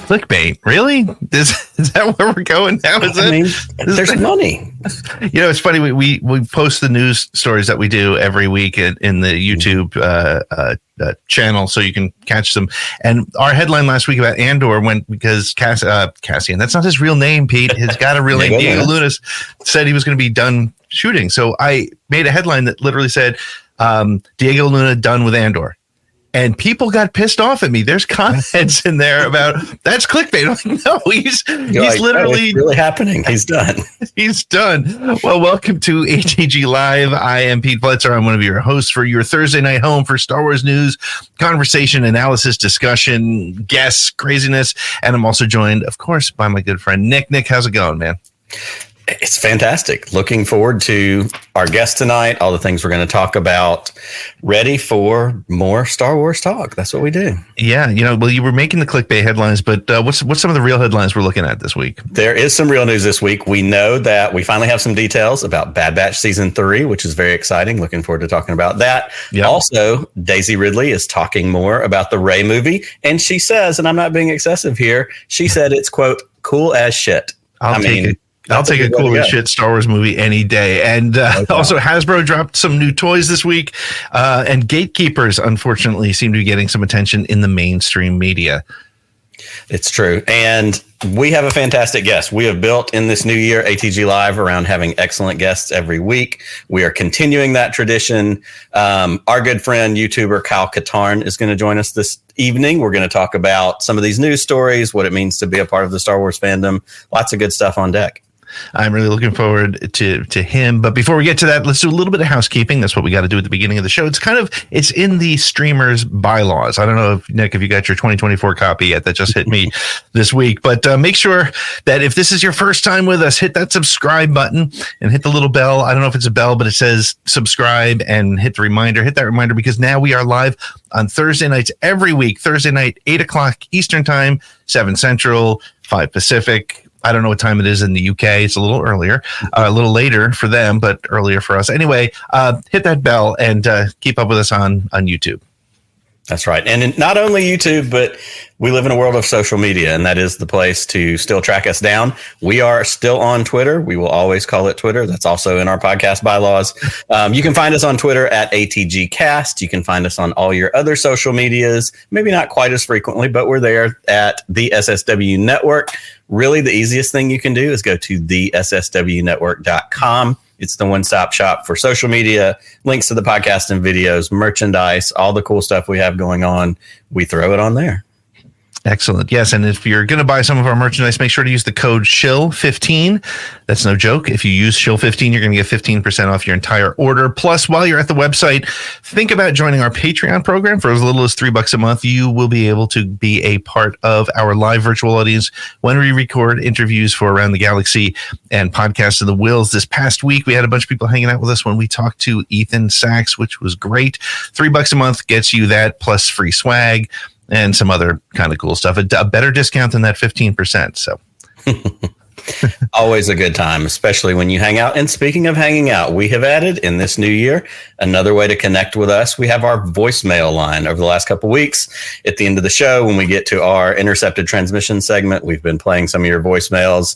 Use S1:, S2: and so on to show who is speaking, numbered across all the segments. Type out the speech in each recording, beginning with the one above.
S1: clickbait. Really? Is that where we're going now?
S2: There's money.
S1: It's funny. We post the news stories that we do every week in the YouTube channel, so you can catch them. And our headline last week about Andor went because Cassian, that's not his real name, Pete. He's got a real name. Diego Luna said he was going to be done shooting. So I made a headline that literally said, Diego Luna done with Andor. And people got pissed off at me. There's comments in there about that's clickbait. I'm like, no, he's literally
S2: it's really happening. He's done.
S1: He's done. Well, welcome to ATGLive. I am Pete Fletzer. I'm one of your hosts for your Thursday night home for Star Wars news, conversation, analysis, discussion, guests, craziness. And I'm also joined, of course, by my good friend Nick. Nick, how's it going, man?
S2: It's fantastic. Looking forward to our guest tonight, all the things we're going to talk about. Ready for more Star Wars talk. That's what we do.
S1: Yeah. You were making the clickbait headlines, but what's some of the real headlines we're looking at this week?
S2: There is some real news this week. We know that we finally have some details about Bad Batch Season 3, which is very exciting. Looking forward to talking about that. Yep. Also, Daisy Ridley is talking more about the Rey movie. And she says, and I'm not being excessive here, she said it's, quote, cool as shit.
S1: I'll take a cool as shit Star Wars movie any day. And also Hasbro dropped some new toys this week. And gatekeepers, unfortunately, seem to be getting some attention in the mainstream media.
S2: It's true. And we have a fantastic guest. We have built in this new year ATGLive around having excellent guests every week. We are continuing that tradition. Our good friend, YouTuber Kyle Katarn is going to join us this evening. We're going to talk about some of these news stories, what it means to be a part of the Star Wars fandom. Lots of good stuff on deck.
S1: I'm really looking forward to him. But before we get to that, let's do a little bit of housekeeping. That's what we got to do at the beginning of the show. It's in the streamer's bylaws. I don't know if Nick, if you got your 2024 copy yet, that just hit me this week, but make sure that if this is your first time with us, hit that subscribe button and hit the little bell. I don't know if it's a bell, but it says subscribe, and hit that reminder, because now we are live on Thursday nights every week. Thursday night, 8:00 Eastern time, 7 Central, 5 Pacific. I don't know what time it is in the UK. It's a little earlier, a little later for them, but earlier for us. Anyway, hit that bell and keep up with us on YouTube.
S2: That's right. And not only YouTube, but we live in a world of social media, and that is the place to still track us down. We are still on Twitter. We will always call it Twitter. That's also in our podcast bylaws. You can find us on Twitter at ATGcast. You can find us on all your other social medias, maybe not quite as frequently, but we're there at the SSW Network. Really, the easiest thing you can do is go to theSSWnetwork.com. It's the one-stop shop for social media, links to the podcast and videos, merchandise, all the cool stuff we have going on. We throw it on there.
S1: Excellent. Yes. And if you're going to buy some of our merchandise, make sure to use the code SHILL15. That's no joke. If you use SHILL15, you're going to get 15% off your entire order. Plus, while you're at the website, think about joining our Patreon program. For as little as $3 a month, you will be able to be a part of our live virtual audience when we record interviews for Around the Galaxy and Podcast of the Wills. This past week, we had a bunch of people hanging out with us when we talked to Ethan Sachs, which was great. $3 a month gets you that, plus free swag and some other kind of cool stuff. A better discount than that 15%. So
S2: always a good time, especially when you hang out. And speaking of hanging out, we have added in this new year another way to connect with us. We have our voicemail line. Over the last couple of weeks, at the end of the show, when we get to our intercepted transmission segment, we've been playing some of your voicemails.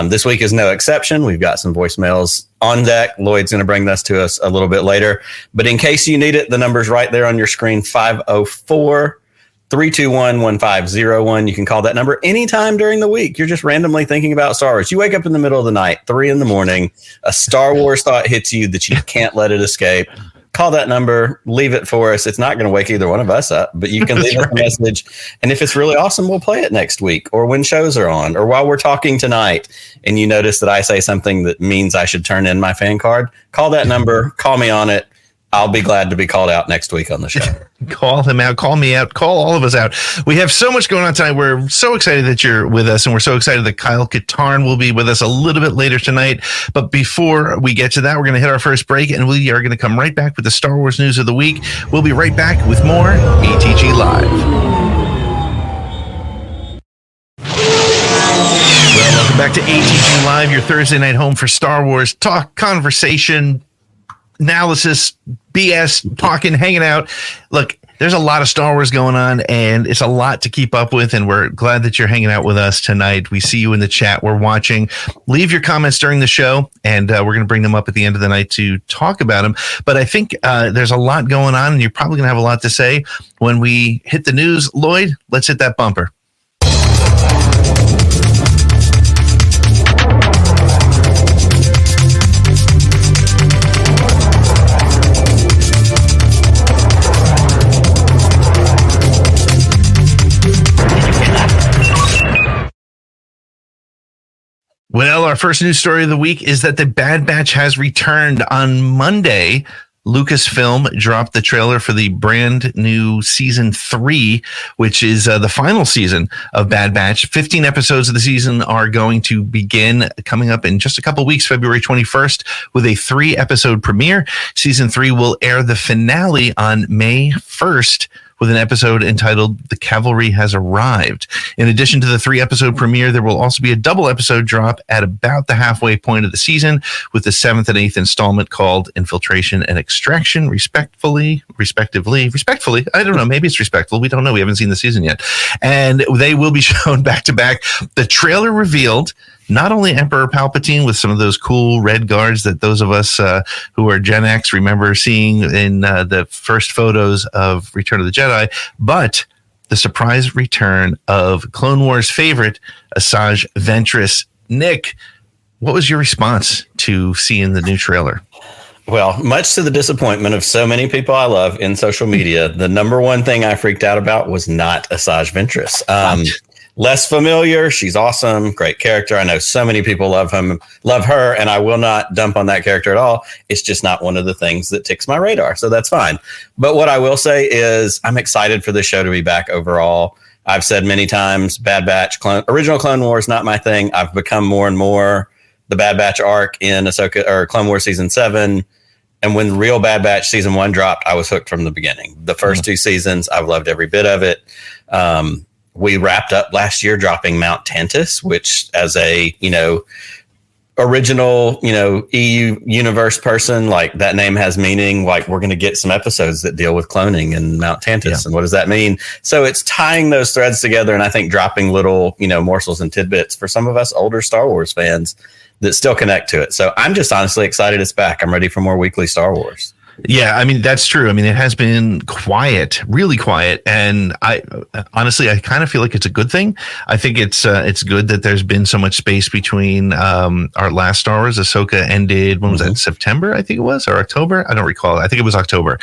S2: This week is no exception. We've got some voicemails on deck. Lloyd's going to bring this to us a little bit later. But in case you need it, the number's right there on your screen, 504-321-1501. You can call that number anytime during the week. You're just randomly thinking about Star Wars. You wake up in the middle of the night, 3 a.m, a Star Wars thought hits you that you can't let it escape. Call that number, leave it for us. It's not going to wake either one of us up, but you can leave us a message. And if it's really awesome, we'll play it next week or when shows are on or while we're talking tonight. And you notice that I say something that means I should turn in my fan card. Call that number, call me on it. I'll be glad to be called out next week on the show.
S1: Call him out. Call me out. Call all of us out. We have so much going on tonight. We're so excited that you're with us, and we're so excited that Kyle Katarn will be with us a little bit later tonight. But before we get to that, we're going to hit our first break, and we are going to come right back with the Star Wars news of the week. We'll be right back with more ATG Live. Welcome back to ATG Live, your Thursday night home for Star Wars talk, conversation, analysis, BS, talking, hanging out. Look, There's a lot of Star Wars going on, and it's a lot to keep up with, and we're glad that you're hanging out with us tonight. We see you in the chat. We're watching. Leave your comments during the show, and we're going to bring them up at the end of the night to talk about them. But I think there's a lot going on, and you're probably going to have a lot to say when we hit the news. Lloyd, let's hit that bumper. Well, our first news story of the week is that the Bad Batch has returned. On Monday, Lucasfilm dropped the trailer for the brand new season 3, which is the final season of Bad Batch. 15 episodes of the season are going to begin coming up in just a couple weeks, February 21st, with a 3-episode premiere. Season 3 will air the finale on May 1st. With an episode entitled The Cavalry Has Arrived. In addition to the 3-episode premiere, there will also be a double episode drop at about the halfway point of the season, with the 7th and 8th installment called Infiltration and Extraction, respectively. I don't know. Maybe it's respectful. We don't know. We haven't seen the season yet. And they will be shown back to back. The trailer revealed not only Emperor Palpatine with some of those cool red guards that those of us who are Gen X remember seeing in the first photos of Return of the Jedi, but the surprise return of Clone Wars favorite Asajj Ventress. Nick, what was your response to seeing the new trailer?
S2: Well, much to the disappointment of so many people I love in social media, the number one thing I freaked out about was not Asajj Ventress. Less familiar. She's awesome. Great character. I know so many people love her, and I will not dump on that character at all. It's just not one of the things that ticks my radar. So that's fine. But what I will say is I'm excited for this show to be back overall. I've said many times, Bad Batch, original Clone Wars, not my thing. I've become more and more the Bad Batch arc in Ahsoka or Clone Wars season 7. And when real Bad Batch season 1 dropped, I was hooked from the beginning. The first 2 seasons, I've loved every bit of it. We wrapped up last year dropping Mount Tantus, which as a, original, EU universe person, like that name has meaning. Like we're going to get some episodes that deal with cloning and Mount Tantus. Yeah. And what does that mean? So it's tying those threads together. And I think dropping little, morsels and tidbits for some of us older Star Wars fans that still connect to it. So I'm just honestly excited it's back. I'm ready for more weekly Star Wars.
S1: Yeah, I mean, that's true. I mean, it has been quiet, really quiet. And I honestly, I kind of feel like it's a good thing. I think it's good that there's been so much space between our last Star Wars. Ahsoka ended, when was that, September, I think it was, or October? I don't recall. I think it was October.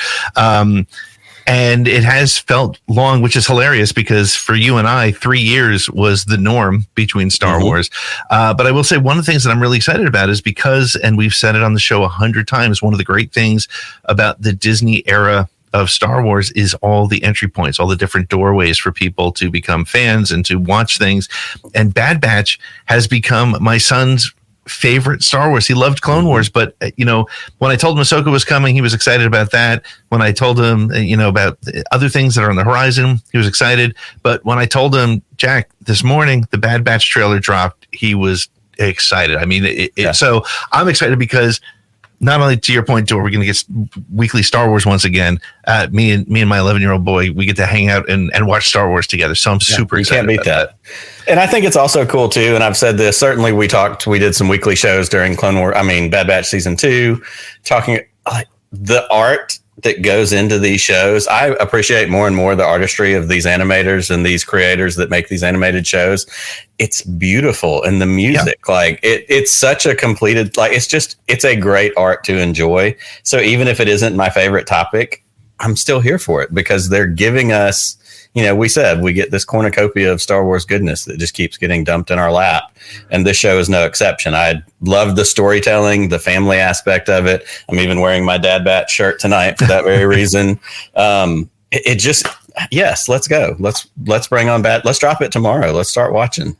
S1: And it has felt long, which is hilarious because for you and I, 3 years was the norm between Star Wars. But I will say one of the things that I'm really excited about is because, and we've said it on the show 100 times, one of the great things about the Disney era of Star Wars is all the entry points, all the different doorways for people to become fans and to watch things. And Bad Batch has become my son's favorite Star Wars. He loved Clone Wars, but when I told him Ahsoka was coming, he was excited about that. When I told him, about other things that are on the horizon, he was excited. But when I told him, Jack, this morning the Bad Batch trailer dropped, he was excited. I mean, so I'm excited because not only to your point, where we're going to get weekly Star Wars once again. Me and my 11-year-old boy, we get to hang out and watch Star Wars together. So I'm super excited. You can't beat that.
S2: And I think it's also cool too. And I've said this, certainly we did some weekly shows during Bad Batch season 2, talking like the art that goes into these shows. I appreciate more and more the artistry of these animators and these creators that make these animated shows. It's beautiful. And the music, it's such a completed, it's a great art to enjoy. So even if it isn't my favorite topic, I'm still here for it because they're giving us, we said we get this cornucopia of Star Wars goodness that just keeps getting dumped in our lap. And this show is no exception. I love the storytelling, the family aspect of it. I'm even wearing my Dad Bat shirt tonight for that very reason. Yes, let's go. Let's bring on Bat. Let's drop it tomorrow. Let's start watching.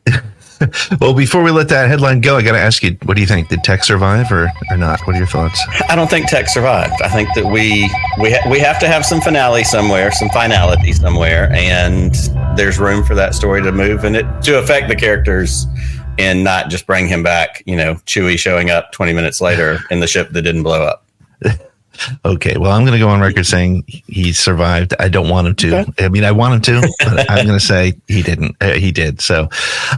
S1: Well, before we let that headline go, I got to ask you, what do you think? Did Tech survive or not? What are your thoughts?
S2: I don't think Tech survived. I think that we have to have some finality somewhere, some finality somewhere, and there's room for that story to move and it to affect the characters and not just bring him back, Chewie showing up 20 minutes later in the ship that didn't blow up.
S1: Okay, well, I'm going to go on record saying he survived. I don't want him to. Okay. I mean, I want him to, but I'm going to say he didn't. He did. So,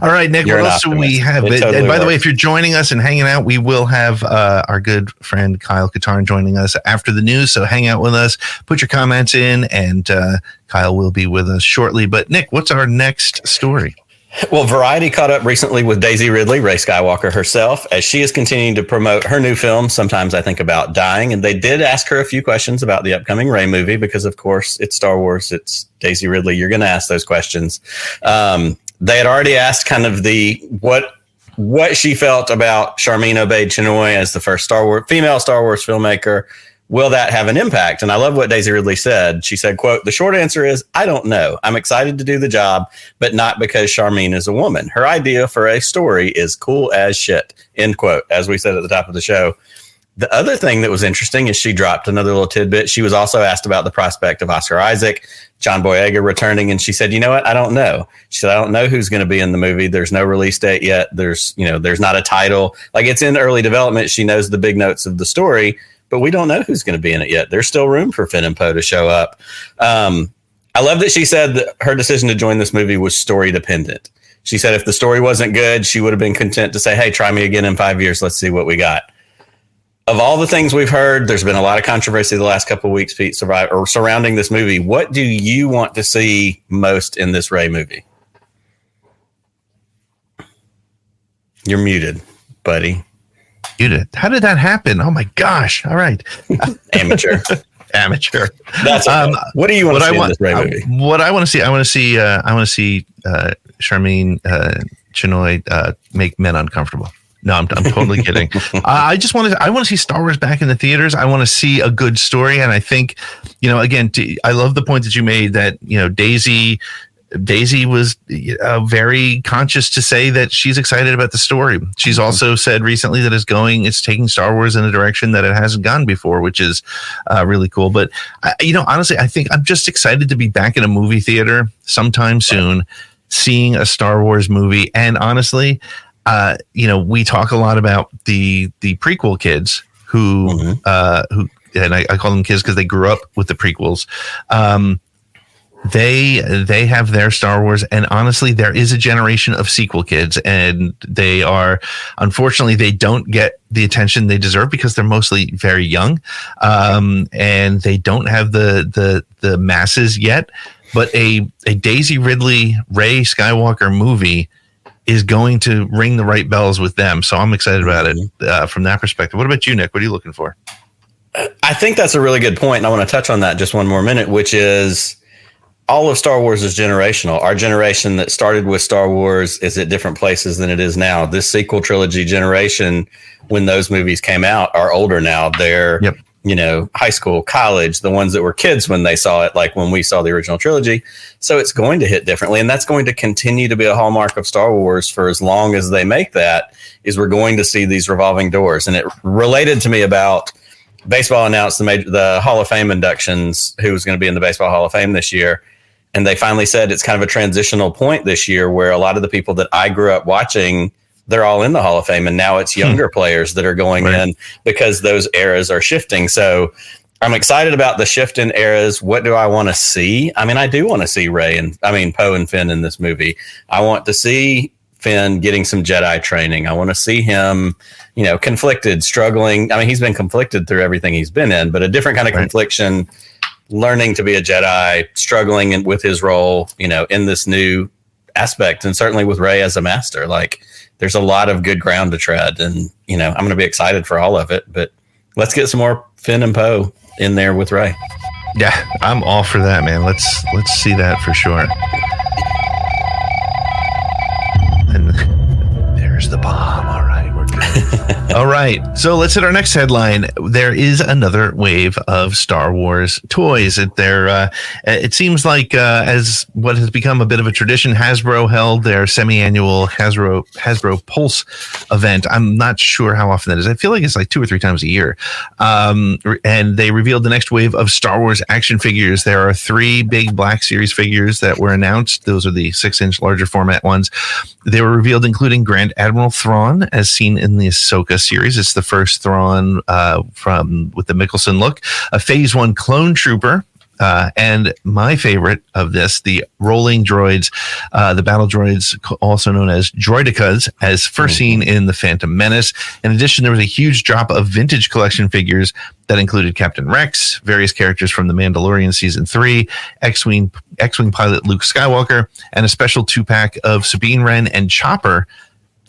S1: all right, Nick, what else do we have? Totally and by the way, if you're joining us and hanging out, we will have our good friend Kyle Katarn joining us after the news. So hang out with us, put your comments in, and Kyle will be with us shortly. But Nick, what's our next story?
S2: Well, Variety caught up recently with Daisy Ridley, Rey Skywalker herself, as she is continuing to promote her new film, Sometimes I Think About Dying. And they did ask her a few questions about the upcoming Rey movie because, of course, it's Star Wars. It's Daisy Ridley. You're going to ask those questions. They had already asked kind of what she felt about Sharmeen Obaid-Chinoy as the first female Star Wars filmmaker. Will that have an impact? And I love what Daisy Ridley said. She said, quote, "The short answer is, I don't know. I'm excited to do the job, but not because Sharmeen is a woman. Her idea for a story is cool as shit," end quote, as we said at the top of the show. The other thing that was interesting is she dropped another little tidbit. She was also asked about the prospect of Oscar Isaac, John Boyega returning, and she said, "You know what? I don't know." She said, "I don't know who's going to be in the movie. There's no release date yet. There's not a title. Like, it's in early development. She knows the big notes of the story, but we don't know who's going to be in it yet. There's still room for Finn and Poe to show up." I love that she said that her decision to join this movie was story dependent. She said if the story wasn't good, she would have been content to say, "Hey, try me again in 5 years. Let's see what we got." Of all the things we've heard, there's been a lot of controversy the last couple of weeks, Pete, surrounding this movie. What do you want to see most in this Rey movie? You're muted, buddy.
S1: Muted. How did that happen? Oh my gosh! All right,
S2: amateur. That's okay. What do you want to see in this Rey movie?
S1: What I want to see, I want to see Sharmeen Chinoy make men uncomfortable. No, I'm totally kidding. I want to see Star Wars back in the theaters. I want to see a good story, and I think, again, I love the point that you made that Daisy was very conscious to say that she's excited about the story. She's also said recently that it's taking Star Wars in a direction that it hasn't gone before, which is really cool. But honestly, I think I'm just excited to be back in a movie theater sometime soon, seeing a Star Wars movie. And honestly, we talk a lot about the prequel kids who and I call them kids because they grew up with the prequels. They have their Star Wars, and honestly, there is a generation of sequel kids, and unfortunately, they don't get the attention they deserve because they're mostly very young, and they don't have the masses yet. But a Daisy Ridley, Rey Skywalker movie is going to ring the right bells with them. So I'm excited about it from that perspective. What about you, Nick? What are you looking for?
S2: I think that's a really good point, and I want to touch on that just one more minute, which is all of Star Wars is generational. Our generation that started with Star Wars is at different places than it is now. This sequel trilogy generation, when those movies came out, are older now. They're, high school, college, the ones that were kids when they saw it, like when we saw the original trilogy. So it's going to hit differently. And that's going to continue to be a hallmark of Star Wars for as long as they make that, is we're going to see these revolving doors. And it related to me about baseball announced the Hall of Fame inductions, who was going to be in the Baseball Hall of Fame this year. And they finally said it's kind of a transitional point this year where a lot of the people that I grew up watching, they're all in the Hall of Fame. And now it's younger players that are going in because those eras are shifting. So I'm excited about the shift in eras. What do I want to see? I mean, I do want to see Poe and Finn in this movie. I want to see Finn getting some Jedi training. I want to see him, conflicted, struggling. I mean, he's been conflicted through everything he's been in, but a different kind of confliction, learning to be a Jedi, struggling with his role, in this new aspect. And certainly with Rey as a master, there's a lot of good ground to tread. And, I'm going to be excited for all of it, but let's get some more Finn and Poe in there with Rey.
S1: Yeah, I'm all for that, man. Let's see that for sure. And there's the bomb. All right, we're good. All right, so let's hit our next headline. There is another wave of Star Wars toys. It seems like as what has become a bit of a tradition, Hasbro held their semi-annual Hasbro Pulse event. I'm not sure how often that is. I feel like it's like 2 or 3 times a year. And they revealed the next wave of Star Wars action figures. There are 3 big Black Series figures that were announced. Those are the 6-inch larger format ones. They were revealed, including Grand Admiral Thrawn, as seen in the Ahsoka series series. It's the first Thrawn with the Mickelson look, a Phase 1 clone trooper. And my favorite of this, the rolling droids, the battle droids, also known as droidicas, as first seen in The Phantom Menace. In addition, there was a huge drop of vintage collection figures that included Captain Rex, various characters from The Mandalorian Season 3, X-Wing pilot Luke Skywalker, and a special 2-pack of Sabine Wren and Chopper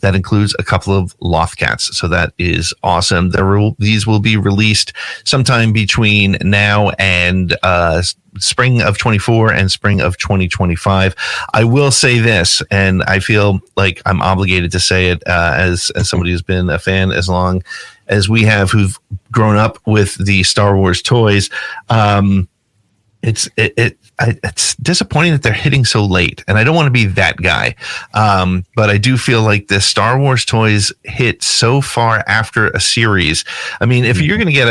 S1: that includes a couple of Lothcats. So that is awesome. These will be released sometime between now and spring of 24 and spring of 2025. I will say this, and I feel like I'm obligated to say it as somebody who's been a fan as long as we have, who've grown up with the Star Wars toys. It's disappointing that they're hitting so late, and I don't want to be that guy. But I do feel like the Star Wars toys hit so far after a series. I mean, if you're going to get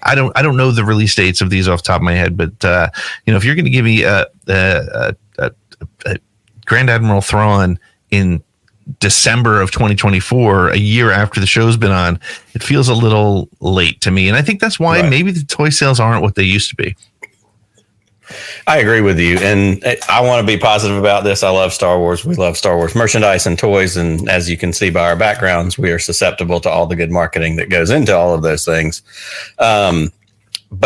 S1: I don't know the release dates of these off the top of my head, but if you're going to give me a Grand Admiral Thrawn in December of 2024, a year after the show's been on, it feels a little late to me. And I think that's why maybe the toy sales aren't what they used to be.
S2: I agree with you. And I want to be positive about this. I love Star Wars. We love Star Wars merchandise and toys. And as you can see by our backgrounds, we are susceptible to all the good marketing that goes into all of those things. But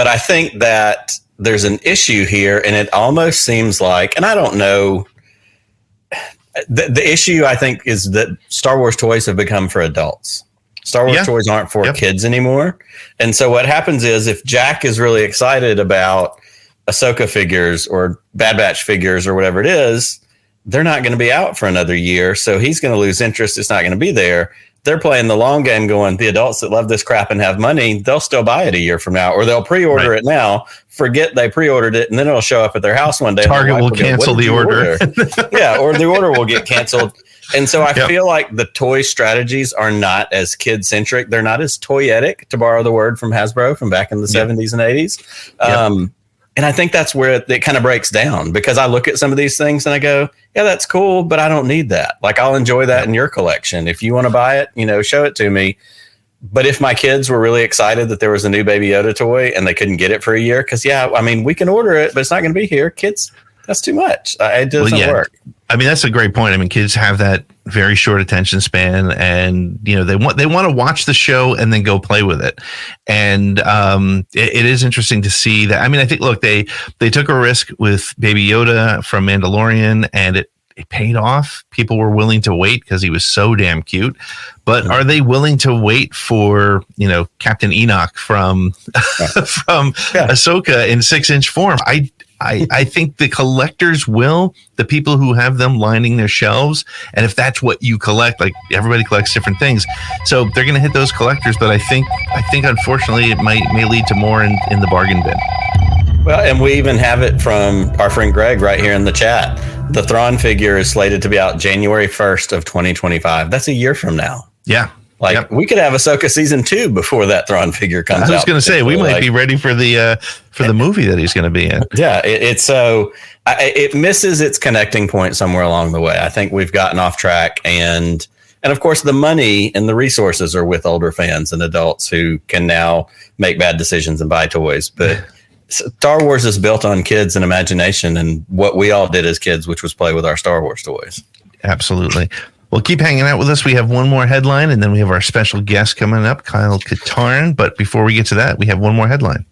S2: I think that there's an issue here, and it almost seems like, and I don't know, the issue I think is that Star Wars toys have become for adults. Star Wars toys aren't for kids anymore. And so what happens is, if Jack is really excited about Ahsoka figures or Bad Batch figures or whatever it is, they're not going to be out for another year. So he's going to lose interest. It's not going to be there. They're playing the long game, going, the adults that love this crap and have money, they'll still buy it a year from now, or they'll pre-order it now, forget they pre-ordered it, and then it'll show up at their house one day.
S1: Target will cancel the order.
S2: Yeah, or the order will get canceled. And so I feel like the toy strategies are not as kid-centric. They're not as toyetic, to borrow the word from Hasbro from back in the 70s and 80s. And I think that's where it kind of breaks down, because I look at some of these things and I go, yeah, that's cool, but I don't need that. Like, I'll enjoy that in your collection. If you want to buy it, show it to me. But if my kids were really excited that there was a new Baby Yoda toy and they couldn't get it for a year, because, we can order it, but it's not going to be here. Kids, that's too much. It doesn't work. I mean, that's a great point. I mean, kids have that very short attention span, and they want to watch the show and then go play with it. And it is interesting to see that. I mean, I think, look, they took a risk with Baby Yoda from Mandalorian, and it paid off. People were willing to wait because he was so damn cute. But are they willing to wait for Captain Enoch from Ahsoka in 6-inch form? I think the collectors will, the people who have them lining their shelves. And if that's what you collect, like, everybody collects different things. So they're going to hit those collectors. But I think unfortunately it may lead to more in the bargain bin. Well, and we even have it from our friend Greg right here in the chat. The Thrawn figure is slated to be out January 1st of 2025. That's a year from now. Yeah. We could have Ahsoka season 2 before that Thrawn figure comes out.
S1: I was going to say, we might be ready for the movie that he's going to be in.
S2: Yeah, it misses its connecting point somewhere along the way. I think we've gotten off track, and of course the money and the resources are with older fans and adults who can now make bad decisions and buy toys. But Star Wars is built on kids and imagination, and what we all did as kids, which was play with our Star Wars toys.
S1: Absolutely. Well, keep hanging out with us. We have one more headline, and then we have our special guest coming up, Kyle Katarn. But before we get to that, we have one more headline.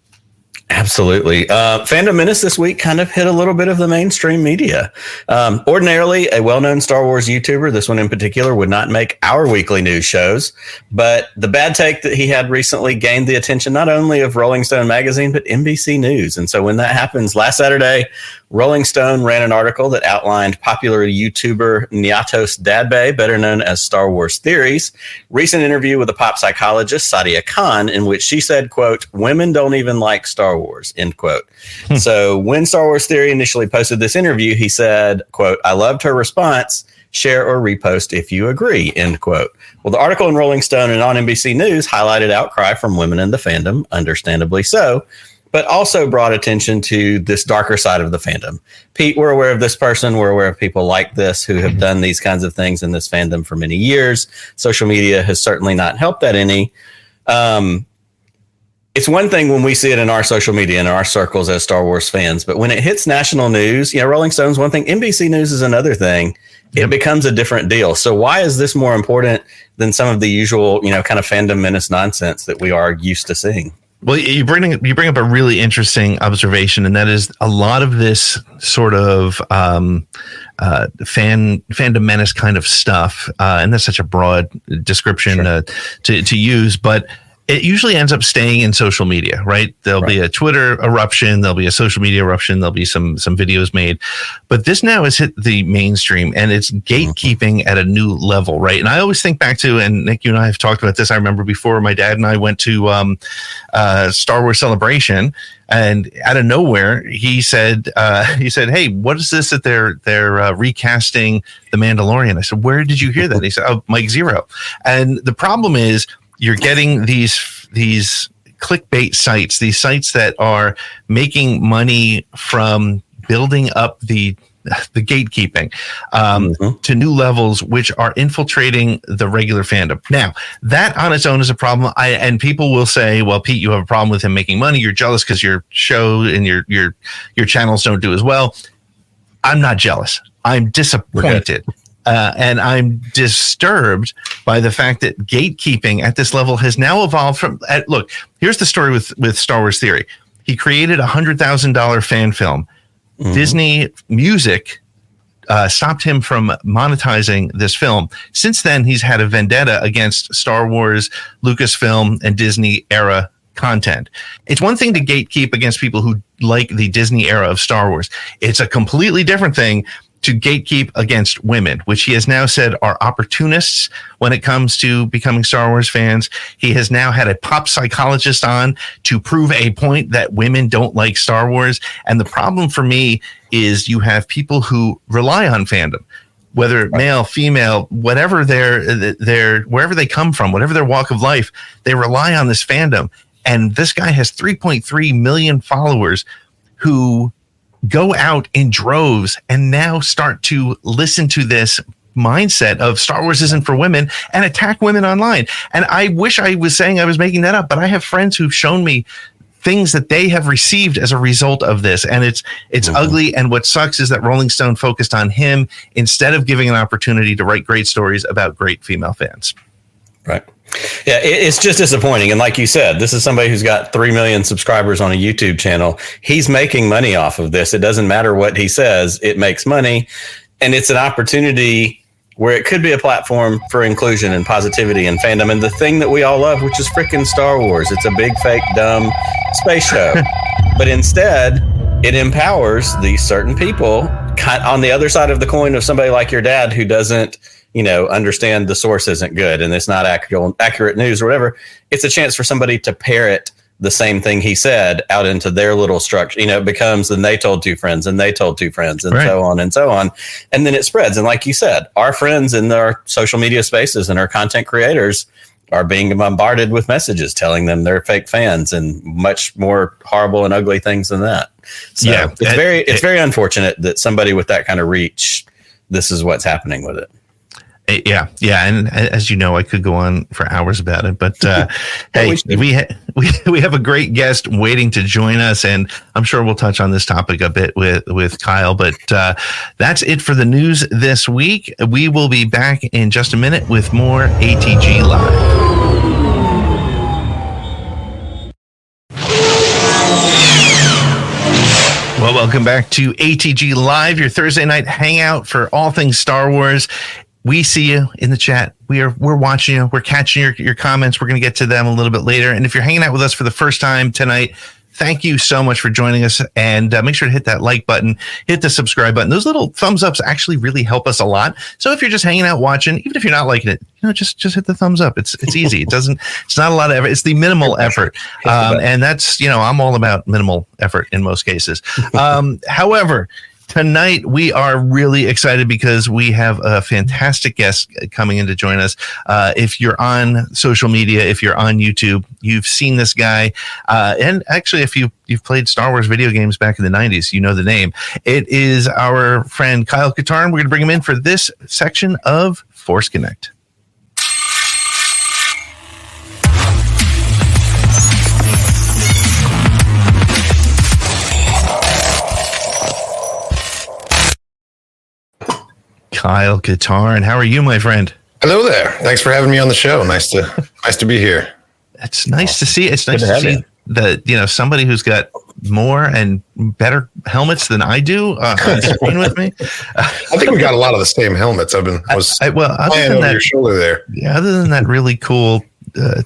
S2: Absolutely. Phantom Menace this week kind of hit a little bit of the mainstream media. Ordinarily, a well-known Star Wars YouTuber, this one in particular, would not make our weekly news shows. But the bad take that he had recently gained the attention not only of Rolling Stone magazine, but NBC News. And so when that happens, last Saturday, Rolling Stone ran an article that outlined popular YouTuber Nyatos Dadbay, better known as Star Wars Theories, recent interview with a pop psychologist, Sadia Khan, in which she said, quote, "Women don't even like Star Wars," end quote. So when Star Wars Theory initially posted this interview, he said, quote, "I loved her response. Share or repost if you agree," end quote. Well, the article in Rolling Stone and on NBC News highlighted outcry from women in the fandom, understandably so. but also brought attention to this darker side of the fandom. Pete, we're aware of this person. We're aware of people like this who have done these kinds of things in this fandom for many years. Social media has certainly not helped that any. It's one thing when we see it in our social media, in our circles as Star Wars fans, but when it hits national news, Rolling Stone's one thing, NBC News is another thing. It becomes a different deal. So why is this more important than some of the usual, kind of fandom menace nonsense that we are used to seeing?
S1: Well, you bring up a really interesting observation, and that is a lot of this sort of fandom menace kind of stuff, and that's such a broad description to use, but it usually ends up staying in social media, right? There'll be a Twitter eruption, there'll be a social media eruption, there'll be some videos made, but this now has hit the mainstream and it's gatekeeping at a new level, right? And I always think back to, and Nick, you and I have talked about this. I remember before my dad and I went to Star Wars Celebration, and out of nowhere he said, "Hey, what is this that they're recasting The Mandalorian?" I said, "Where did you hear that?" And he said, "Oh, Mike Zero." And the problem is, you're getting these clickbait sites, these sites that are making money from building up the gatekeeping to new levels, which are infiltrating the regular fandom. Now, that on its own is a problem. And people will say, "Well, Pete, you have a problem with him making money. You're jealous because your show and your channels don't do as well." I'm not jealous. I'm disappointed. And I'm disturbed by the fact that gatekeeping at this level has now evolved from. Look, here's the story with Star Wars Theory. He created a $100,000 fan film. Disney Music stopped him from monetizing this film. Since then, he's had a vendetta against Star Wars, Lucasfilm, and Disney era content. It's one thing to gatekeep against people who like the Disney era of Star Wars. It's a completely different thing to gatekeep against women, which he has now said are opportunists when it comes to becoming Star Wars fans. He has now had a pop psychologist on to prove a point that women don't like Star Wars. And the problem for me is you have people who rely on fandom, whether male, female, whatever their wherever they come from, whatever their walk of life, they rely on this fandom. And this guy has 3.3 million followers who go out in droves and now start to listen to this mindset of Star Wars isn't for women and attack women online. And I wish I was saying I was making that up, but I have friends who've shown me things that they have received as a result of this. And it's ugly. And what sucks is that Rolling Stone focused on him instead of giving an opportunity to write great stories about great female fans.
S2: Right. Yeah, it's just disappointing. And like you said, this is somebody who's got 3 million subscribers on a YouTube channel. He's making money off of this. It doesn't matter what he says, it makes money. And it's an opportunity where it could be a platform for inclusion and positivity and fandom. And the thing that we all love, which is freaking Star Wars. It's a big, fake, dumb space show. But instead, it empowers these certain people on the other side of the coin of somebody like your dad who doesn't understand the source isn't good and it's not accurate news or whatever. It's a chance for somebody to parrot the same thing he said out into their little structure. It becomes then they told two friends and they told two friends and so on and so on. And then it spreads. And like you said, our friends in our social media spaces and our content creators are being bombarded with messages telling them they're fake fans and much more horrible and ugly things than that. So it's very unfortunate that somebody with that kind of reach, this is what's happening with it.
S1: Yeah. And as you know, I could go on for hours about it, but hey, we have a great guest waiting to join us, and I'm sure we'll touch on this topic a bit with Kyle, but that's it for the news this week. We will be back in just a minute with more ATG Live. Well, welcome back to ATG Live, your Thursday night hangout for all things Star Wars. We see you in the chat. We're watching you. We're catching your comments. We're going to get to them a little bit later. And if you're hanging out with us for the first time tonight, thank you so much for joining us. And make sure to hit that like button, hit the subscribe button. Those little thumbs ups actually really help us a lot. So if you're just hanging out watching, even if you're not liking it, just hit the thumbs up. It's easy. It's not a lot of effort. It's the minimal effort. And that's, I'm all about minimal effort in most cases. However, Tonight, we are really excited because we have a fantastic guest coming in to join us. If you're on social media, if you're on YouTube, you've seen this guy. And actually, if you've played Star Wars video games back in the 90s, you know the name. It is our friend Kyle Katarn. We're going to bring him in for this section of Force Connect. Kyle Katarn, how are you, my friend?
S3: Hello there. Thanks for having me on the show. Nice to be here.
S1: It's nice to see. It's nice to see that somebody who's got more and better helmets than I do on screen with me.
S3: I think we got a lot of the same helmets. I was playing over your shoulder there.
S1: Yeah, other than that really cool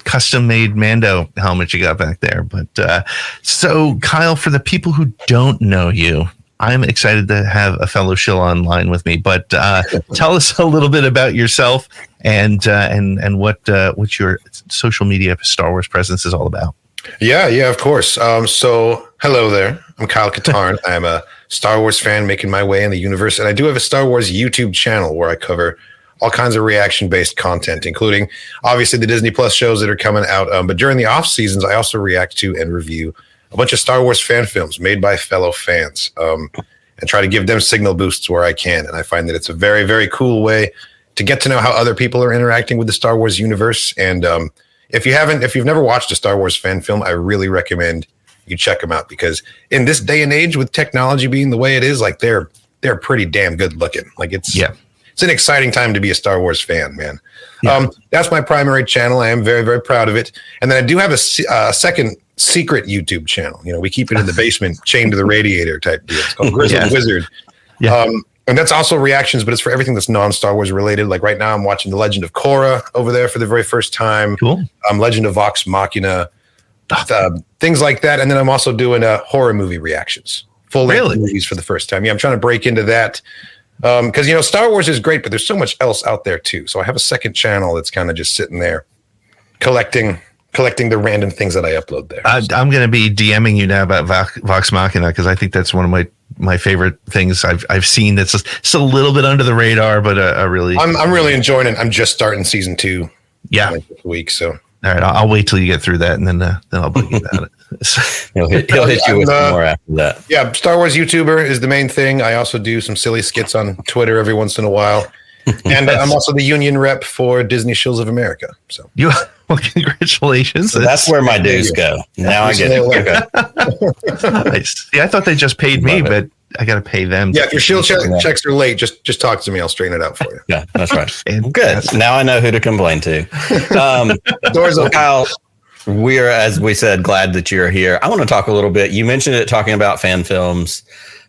S1: custom-made Mando helmet you got back there. But so, Kyle, for the people who don't know you, I'm excited to have a fellow shill online with me, but tell us a little bit about yourself and what your social media Star Wars presence is all about.
S3: Yeah, of course. So hello there. I'm Kyle Katarn. I'm a Star Wars fan making my way in the universe, and I do have a Star Wars YouTube channel where I cover all kinds of reaction-based content, including obviously the Disney Plus shows that are coming out. But during the off seasons, I also react to and review a bunch of Star Wars fan films made by fellow fans, and try to give them signal boosts where I can. And I find that it's a very, very cool way to get to know how other people are interacting with the Star Wars universe. And if you've never watched a Star Wars fan film, I really recommend you check them out, because in this day and age, with technology being the way it is, like they're pretty damn good looking. Like it's an exciting time to be a Star Wars fan, man. Yeah. That's my primary channel. I am very, very proud of it. And then I do have a second secret YouTube channel. We keep it in the basement, chained to the radiator type deal. It's called Grizzled Wizard. Yeah. And that's also reactions, but it's for everything that's non-Star Wars related. Like right now, I'm watching The Legend of Korra over there for the very first time.
S1: Cool.
S3: Legend of Vox Machina, things like that. And then I'm also doing horror movie reactions, full-length movies for the first time. Yeah, I'm trying to break into that. Because, Star Wars is great, but there's so much else out there too. So I have a second channel that's kind of just sitting there collecting the random things that I upload there.
S1: I'm going to be DMing you now about Vox Machina, because I think that's one of my favorite things I've seen. That's just a little bit under the radar, but I'm really enjoying it. I'm just starting season 2. Yeah, this week. So all
S3: right,
S1: I'll wait till you get through that, and then I'll bug you about it.
S2: He'll hit you with more after that.
S3: Yeah, Star Wars YouTuber is the main thing. I also do some silly skits on Twitter every once in a while. And I'm also the union rep for Disney Shills of America. So
S1: well, congratulations.
S2: So that's where my dues go. Now I get it.
S1: Nice. Yeah, I thought they just paid me, but I got to pay them.
S3: Yeah, if your shield checks are late, just talk to me. I'll straighten it out for you.
S2: Yeah, that's right. Good. Now I know who to complain to.
S3: Doors open.
S2: Kyle, we're, as we said, glad that you're here. I want to talk a little bit. You mentioned it talking about fan films,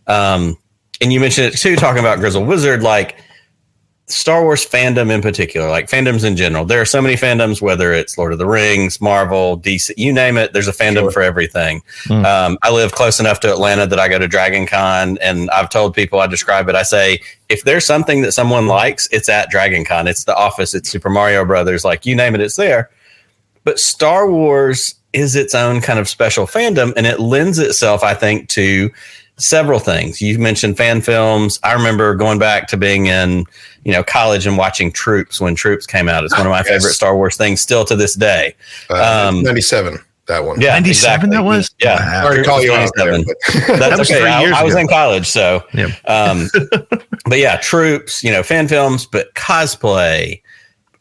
S2: and you mentioned it too talking about Grizzled Wizard, like Star Wars fandom in particular, like fandoms in general. There are so many fandoms, whether it's Lord of the Rings, Marvel, DC, you name it. There's a fandom for everything. I live close enough to Atlanta that I go to Dragon Con, and I've told people, I describe it. I say, if there's something that someone likes, it's at Dragon Con. It's The Office. It's Super Mario Brothers. Like you name it, it's there. But Star Wars is its own kind of special fandom, and it lends itself, I think, to several things. You mentioned fan films. I remember going back to being in, college and watching Troops when Troops came out. It's one of my favorite Star Wars things still to this day.
S3: 97, that one.
S2: Yeah,
S1: 97
S2: exactly.
S1: That was?
S2: Yeah.
S3: Sorry to call you out there,
S2: that's
S1: was
S2: okay.
S1: 3 years
S2: I was
S1: ago.
S2: in college, so.
S1: Yeah.
S2: But yeah, Troops, fan films, but cosplay.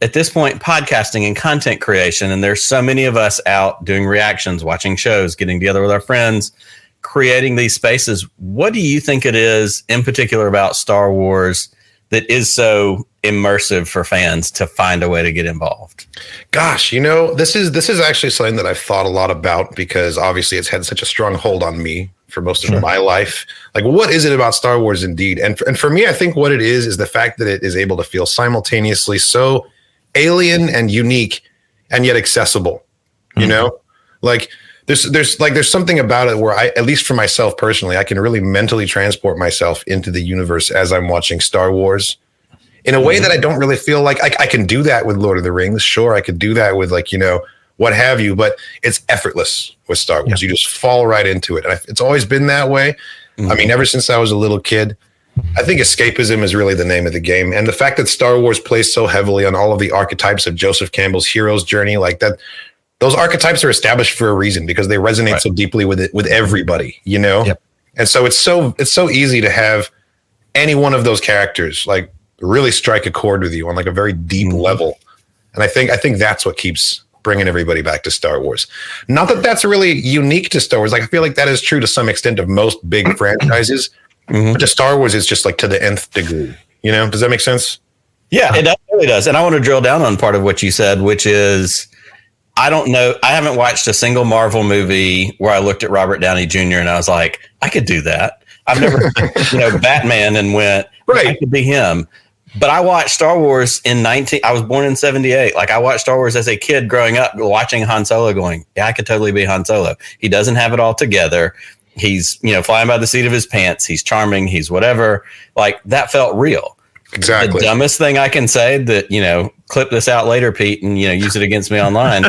S2: At this point, podcasting and content creation, and there's so many of us out doing reactions, watching shows, getting together with our friends, creating these spaces. What do you think it is in particular about Star Wars that is so immersive for fans to find a way to get involved?
S3: Gosh, this is actually something that I've thought a lot about, because obviously it's had such a strong hold on me for most of my life. Like, what is it about Star Wars indeed? And for me, I think what it is the fact that it is able to feel simultaneously so alien and unique and yet accessible. Like there's something about it where I, at least for myself personally, I can really mentally transport myself into the universe as I'm watching Star Wars in a way that I don't really feel like I can do that with Lord of the Rings. Sure, I could do that with what have you, but it's effortless with Star Wars. You just fall right into it. And it's always been that way. I mean, ever since I was a little kid, I think escapism is really the name of the game. And the fact that Star Wars plays so heavily on all of the archetypes of Joseph Campbell's hero's journey, like that, those archetypes are established for a reason because they resonate so deeply with everybody, you know?
S1: Yep.
S3: And so it's so easy to have any one of those characters like really strike a chord with you on like a very deep level. And I think that's what keeps bringing everybody back to Star Wars. Not that that's really unique to Star Wars. Like I feel like that is true to some extent of most big franchises. But to Star Wars is just like to the nth degree. You know, does that make sense?
S2: Yeah, it really does. And I want to drill down on part of what you said, which is, I don't know. I haven't watched a single Marvel movie where I looked at Robert Downey Jr. and I was like, I could do that. I've never, Batman and went, I could be him. But I watched Star Wars I was born in 78. Like I watched Star Wars as a kid growing up, watching Han Solo going, I could totally be Han Solo. He doesn't have it all together. He's, flying by the seat of his pants. He's charming. He's whatever. Like that felt real.
S3: Exactly.
S2: The dumbest thing I can say that, clip this out later, Pete, and, use it against me online.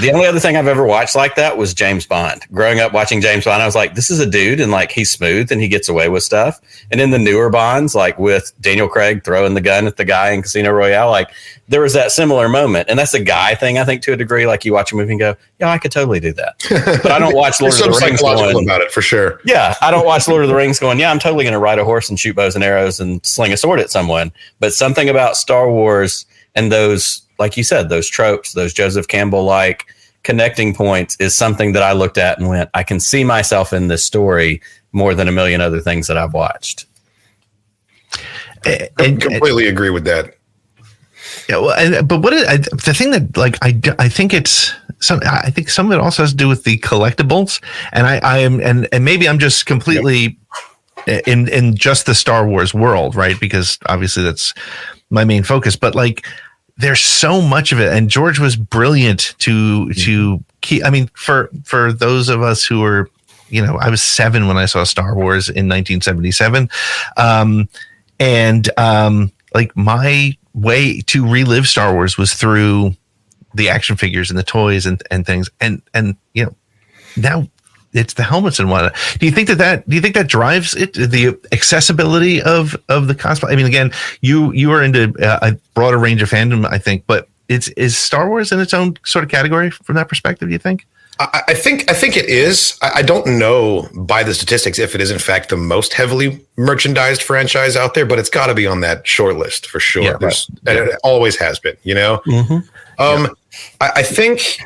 S2: The only other thing I've ever watched like that was James Bond. Growing up watching James Bond, I was like, this is a dude and like he's smooth and he gets away with stuff. And in the newer Bonds, like with Daniel Craig throwing the gun at the guy in Casino Royale, like there was that similar moment. And that's a guy thing, I think, to a degree. Like you watch a movie and go, yeah, I could totally do that. But I don't watch Lord of the Rings going,
S3: about it for sure.
S2: Yeah, I don't watch Lord of the Rings going, yeah, I'm totally going to ride a horse and shoot bows and arrows and sling a sword at someone. But something about Star Wars and those, like you said, those tropes, those Joseph Campbell-like connecting points is something that I looked at and went, I can see myself in this story more than a million other things that I've watched.
S3: I completely agree with that.
S1: Yeah, well, but the thing that like I think it's I think some of it also has to do with the collectibles, and I am and maybe I'm just completely in just the Star Wars world, right? Because obviously that's my main focus, but like there's so much of it, and George was brilliant to keep. I mean, for those of us who were, I was 7 when I saw Star Wars in 1977, like my way to relive Star Wars was through the action figures and the toys and things, and now it's the helmets and whatnot. Do you think that drives it, the accessibility of the cosplay? I mean, again, you are into a broader range of fandom, I think, but is Star Wars in its own sort of category from that perspective, do you think?
S3: I think it is. I don't know by the statistics if it is in fact the most heavily merchandised franchise out there, but it's got to be on that short list for sure.
S1: Yeah,
S3: and it always has been. I think.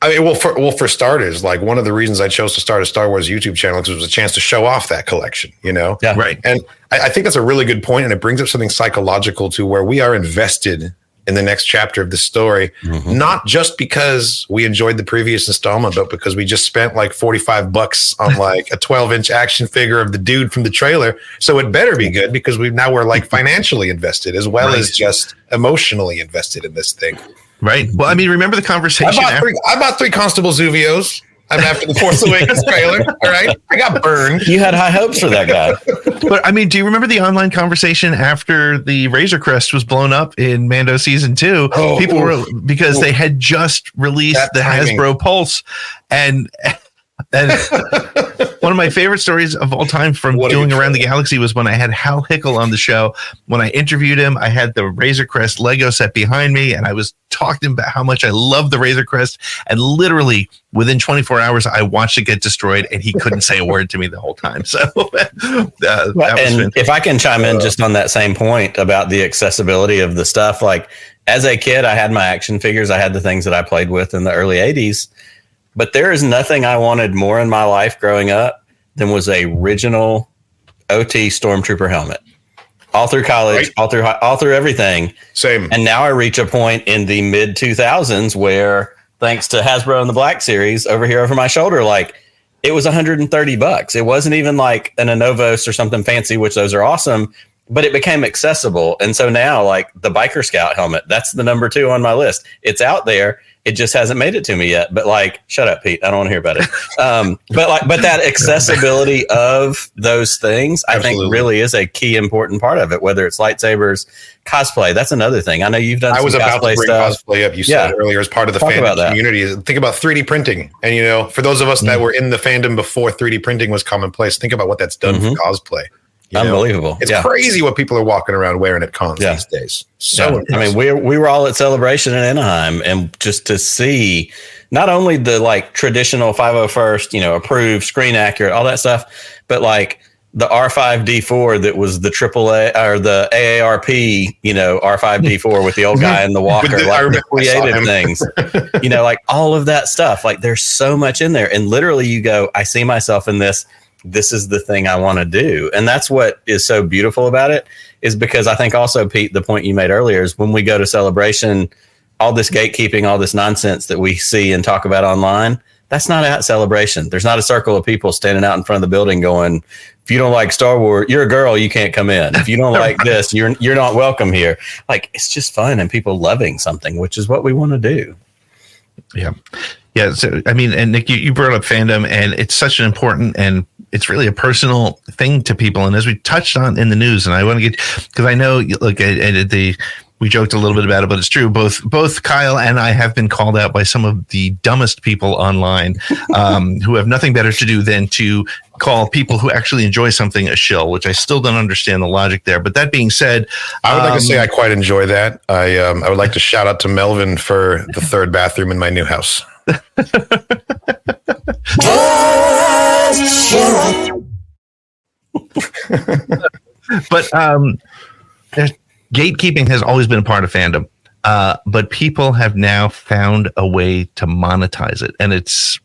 S3: I mean, for starters, like one of the reasons I chose to start a Star Wars YouTube channel was a chance to show off that collection, Yeah,
S1: right.
S3: And I think that's a really good point, and it brings up something psychological to where we are invested in the next chapter of the story, not just because we enjoyed the previous installment, but because we just spent like $45 on like a 12-inch action figure of the dude from the trailer. So it better be good because we're like financially invested as well as just emotionally invested in this thing.
S1: Right. Well, I mean, remember the conversation.
S3: I bought 3 Constable Zuvios. I'm after the Force Awakens trailer. All right. I got burned.
S2: You had high hopes for that guy.
S1: But I mean, do you remember the online conversation after the Razor Crest was blown up in Mando season 2? People were, because they had just released the Hasbro Pulse, and one of my favorite stories of all time from doing Around the Galaxy was when I had Hal Hickel on the show. When I interviewed him, I had the Razor Crest Lego set behind me, and I was talking about how much I love the Razor Crest. And literally within 24 hours, I watched it get destroyed, and he couldn't say a word to me the whole time. So,
S2: and if I can chime in just on that same point about the accessibility of the stuff, like as a kid, I had my action figures. I had the things that I played with in the early 80s. But there is nothing I wanted more in my life growing up than was a original OT Stormtrooper helmet. All through college, right. all through everything.
S3: Same.
S2: And now I reach a point in the mid 2000s where, thanks to Hasbro and the Black Series over here over my shoulder, like it was $130. It wasn't even like an Anovos or something fancy, which those are awesome. but it became accessible. And so now, like the Biker Scout helmet, that's the number 2 on my list. It's out there. It just hasn't made it to me yet. But like, shut up, Pete. I don't want to hear about it. But that accessibility of those things, I think, really is a key important part of it. Whether it's lightsabers, cosplay, that's another thing. I know you've done. I was about to bring
S3: cosplay up. You said earlier as part of the fandom community. Think about 3D printing, and for those of us that were in the fandom before 3D printing was commonplace, think about what that's done for cosplay.
S2: Unbelievable.
S3: It's crazy what people are walking around wearing at cons these days. So
S2: I mean, we were all at Celebration in Anaheim, and just to see not only the like traditional 501st, approved, screen accurate, all that stuff, but like the R5D4 that was the AAA or the AARP, R5D4 with the old guy in the walker, the creative things, like all of that stuff. Like there's so much in there, and literally you go, I see myself in this. This is the thing I want to do. And that's what is so beautiful about it, is because I think also, Pete, the point you made earlier is when we go to Celebration, all this gatekeeping, all this nonsense that we see and talk about online, that's not at Celebration. There's not a circle of people standing out in front of the building going, if you don't like Star Wars, you're a girl, you can't come in. If you don't like this, you're not welcome here. Like, it's just fun and people loving something, which is what we want to do.
S1: Yeah. Yeah. So, I mean, and Nick, you brought up fandom, and it's such an important, and it's really a personal thing to people. And as we touched on in the news, and I want to get, because I know, like, we joked a little bit about it, but it's true. Both Kyle and I have been called out by some of the dumbest people online, who have nothing better to do than to call people who actually enjoy something a shill, which I still don't understand the logic there. But that being said,
S3: I would like to say I quite enjoy that. I would like to shout out to Melvin for the 3rd bathroom in my new house.
S1: But gatekeeping has always been a part of fandom, but people have now found a way to monetize it, and it's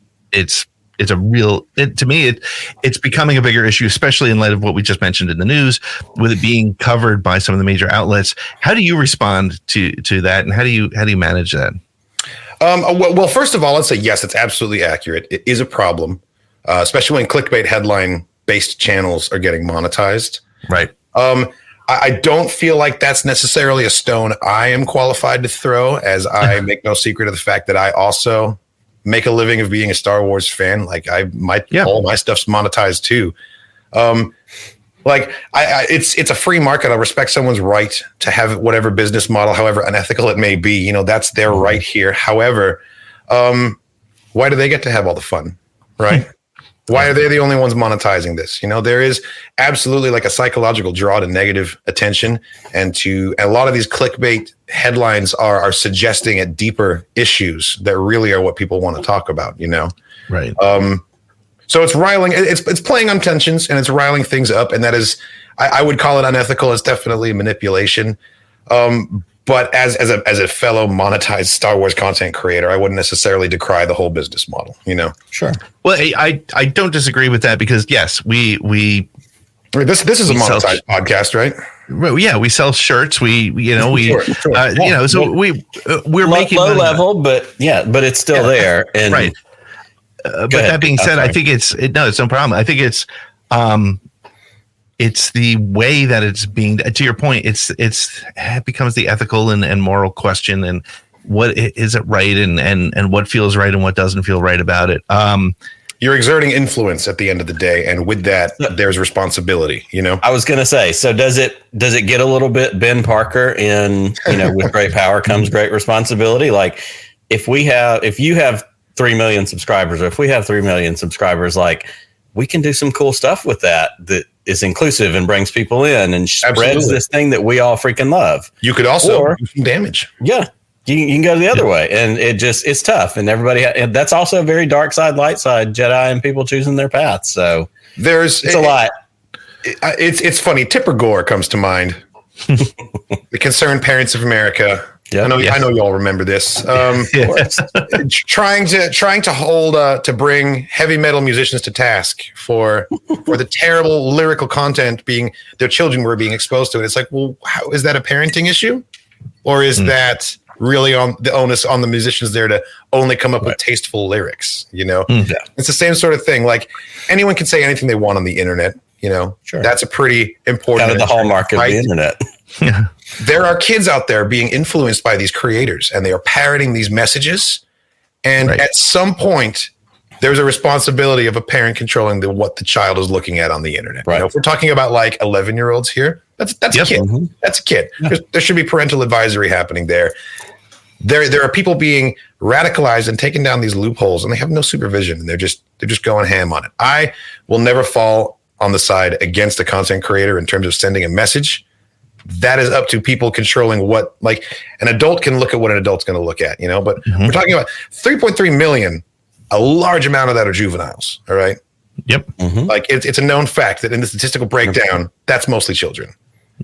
S1: a real, to me, it's becoming a bigger issue, especially in light of what we just mentioned in the news, with it being covered by some of the major outlets. How do you respond to that, and how do you manage that?
S3: Well, first of all, let's say yes, it's absolutely accurate. It is a problem, especially when clickbait headline-based channels are getting monetized.
S1: Right.
S3: I don't feel like that's necessarily a stone I am qualified to throw, as I make no secret of the fact that I also make a living of being a Star Wars fan. Like all my stuff's monetized too. It's a free market. I respect someone's right to have whatever business model, however unethical it may be. That's their right here. However, why do they get to have all the fun, right? Why are they the only ones monetizing this? There is absolutely like a psychological draw to negative attention, and a lot of these clickbait headlines are suggesting at deeper issues that really are what people want to talk about,
S1: Right.
S3: So it's riling, it's playing on tensions, and it's riling things up. And that is, I would call it unethical. It's definitely manipulation. But as a fellow monetized Star Wars content creator, I wouldn't necessarily decry the whole business model,
S2: Sure.
S1: Well, I don't disagree with that, because yes, we
S3: this is a monetized podcast, right?
S1: Well, yeah, we sell shirts. So we're making
S2: low
S1: money
S2: level, but it's still there. And
S1: right. But that being said, I think it's no problem. I think it's the way that it's being, to your point, it becomes the ethical and moral question, and what is it right, and what feels right and what doesn't feel right about it.
S3: You're exerting influence at the end of the day, and with that, there's responsibility.
S2: I was going to say, so does it get a little bit Ben Parker in, with great power comes great responsibility? Like if you have 3 million subscribers, or if we have 3 million subscribers, like we can do some cool stuff with that is inclusive and brings people in and spreads this thing that we all freaking love.
S3: You could also do some damage.
S2: Yeah. You can go the other way, and it's tough, and everybody, and that's also a very dark side, light side, Jedi, and people choosing their path. So it's a lot.
S3: It's funny. Tipper Gore comes to mind. The Concerned Parents of America. Yeah, I know you all remember this. Trying to hold to bring heavy metal musicians to task for the terrible lyrical content their children were being exposed to. And it's like, well, how is that a parenting issue, or is that really on the onus on the musicians there to only come up with tasteful lyrics? It's the same sort of thing. Like anyone can say anything they want on the internet.
S2: Sure.
S3: That's a pretty important
S2: kind of the hallmark of the internet.
S1: Yeah.
S3: There are kids out there being influenced by these creators, and they are parroting these messages. And at some point, there's a responsibility of a parent controlling what the child is looking at on the internet.
S2: Right.
S3: If we're talking about like 11-year-olds here, that's a kid.
S2: Mm-hmm.
S3: That's a kid. Yeah. There should be parental advisory happening there. There are people being radicalized and taking down these loopholes, and they have no supervision, and they're just going ham on it. I will never fall on the side against a content creator in terms of sending a message. That is up to people controlling what, like, an adult can look at what an adult's going to look at, but we're talking about 3.3 million. A large amount of that are juveniles. All right.
S1: Yep.
S2: Mm-hmm.
S3: Like it's a known fact that in the statistical breakdown, that's mostly children.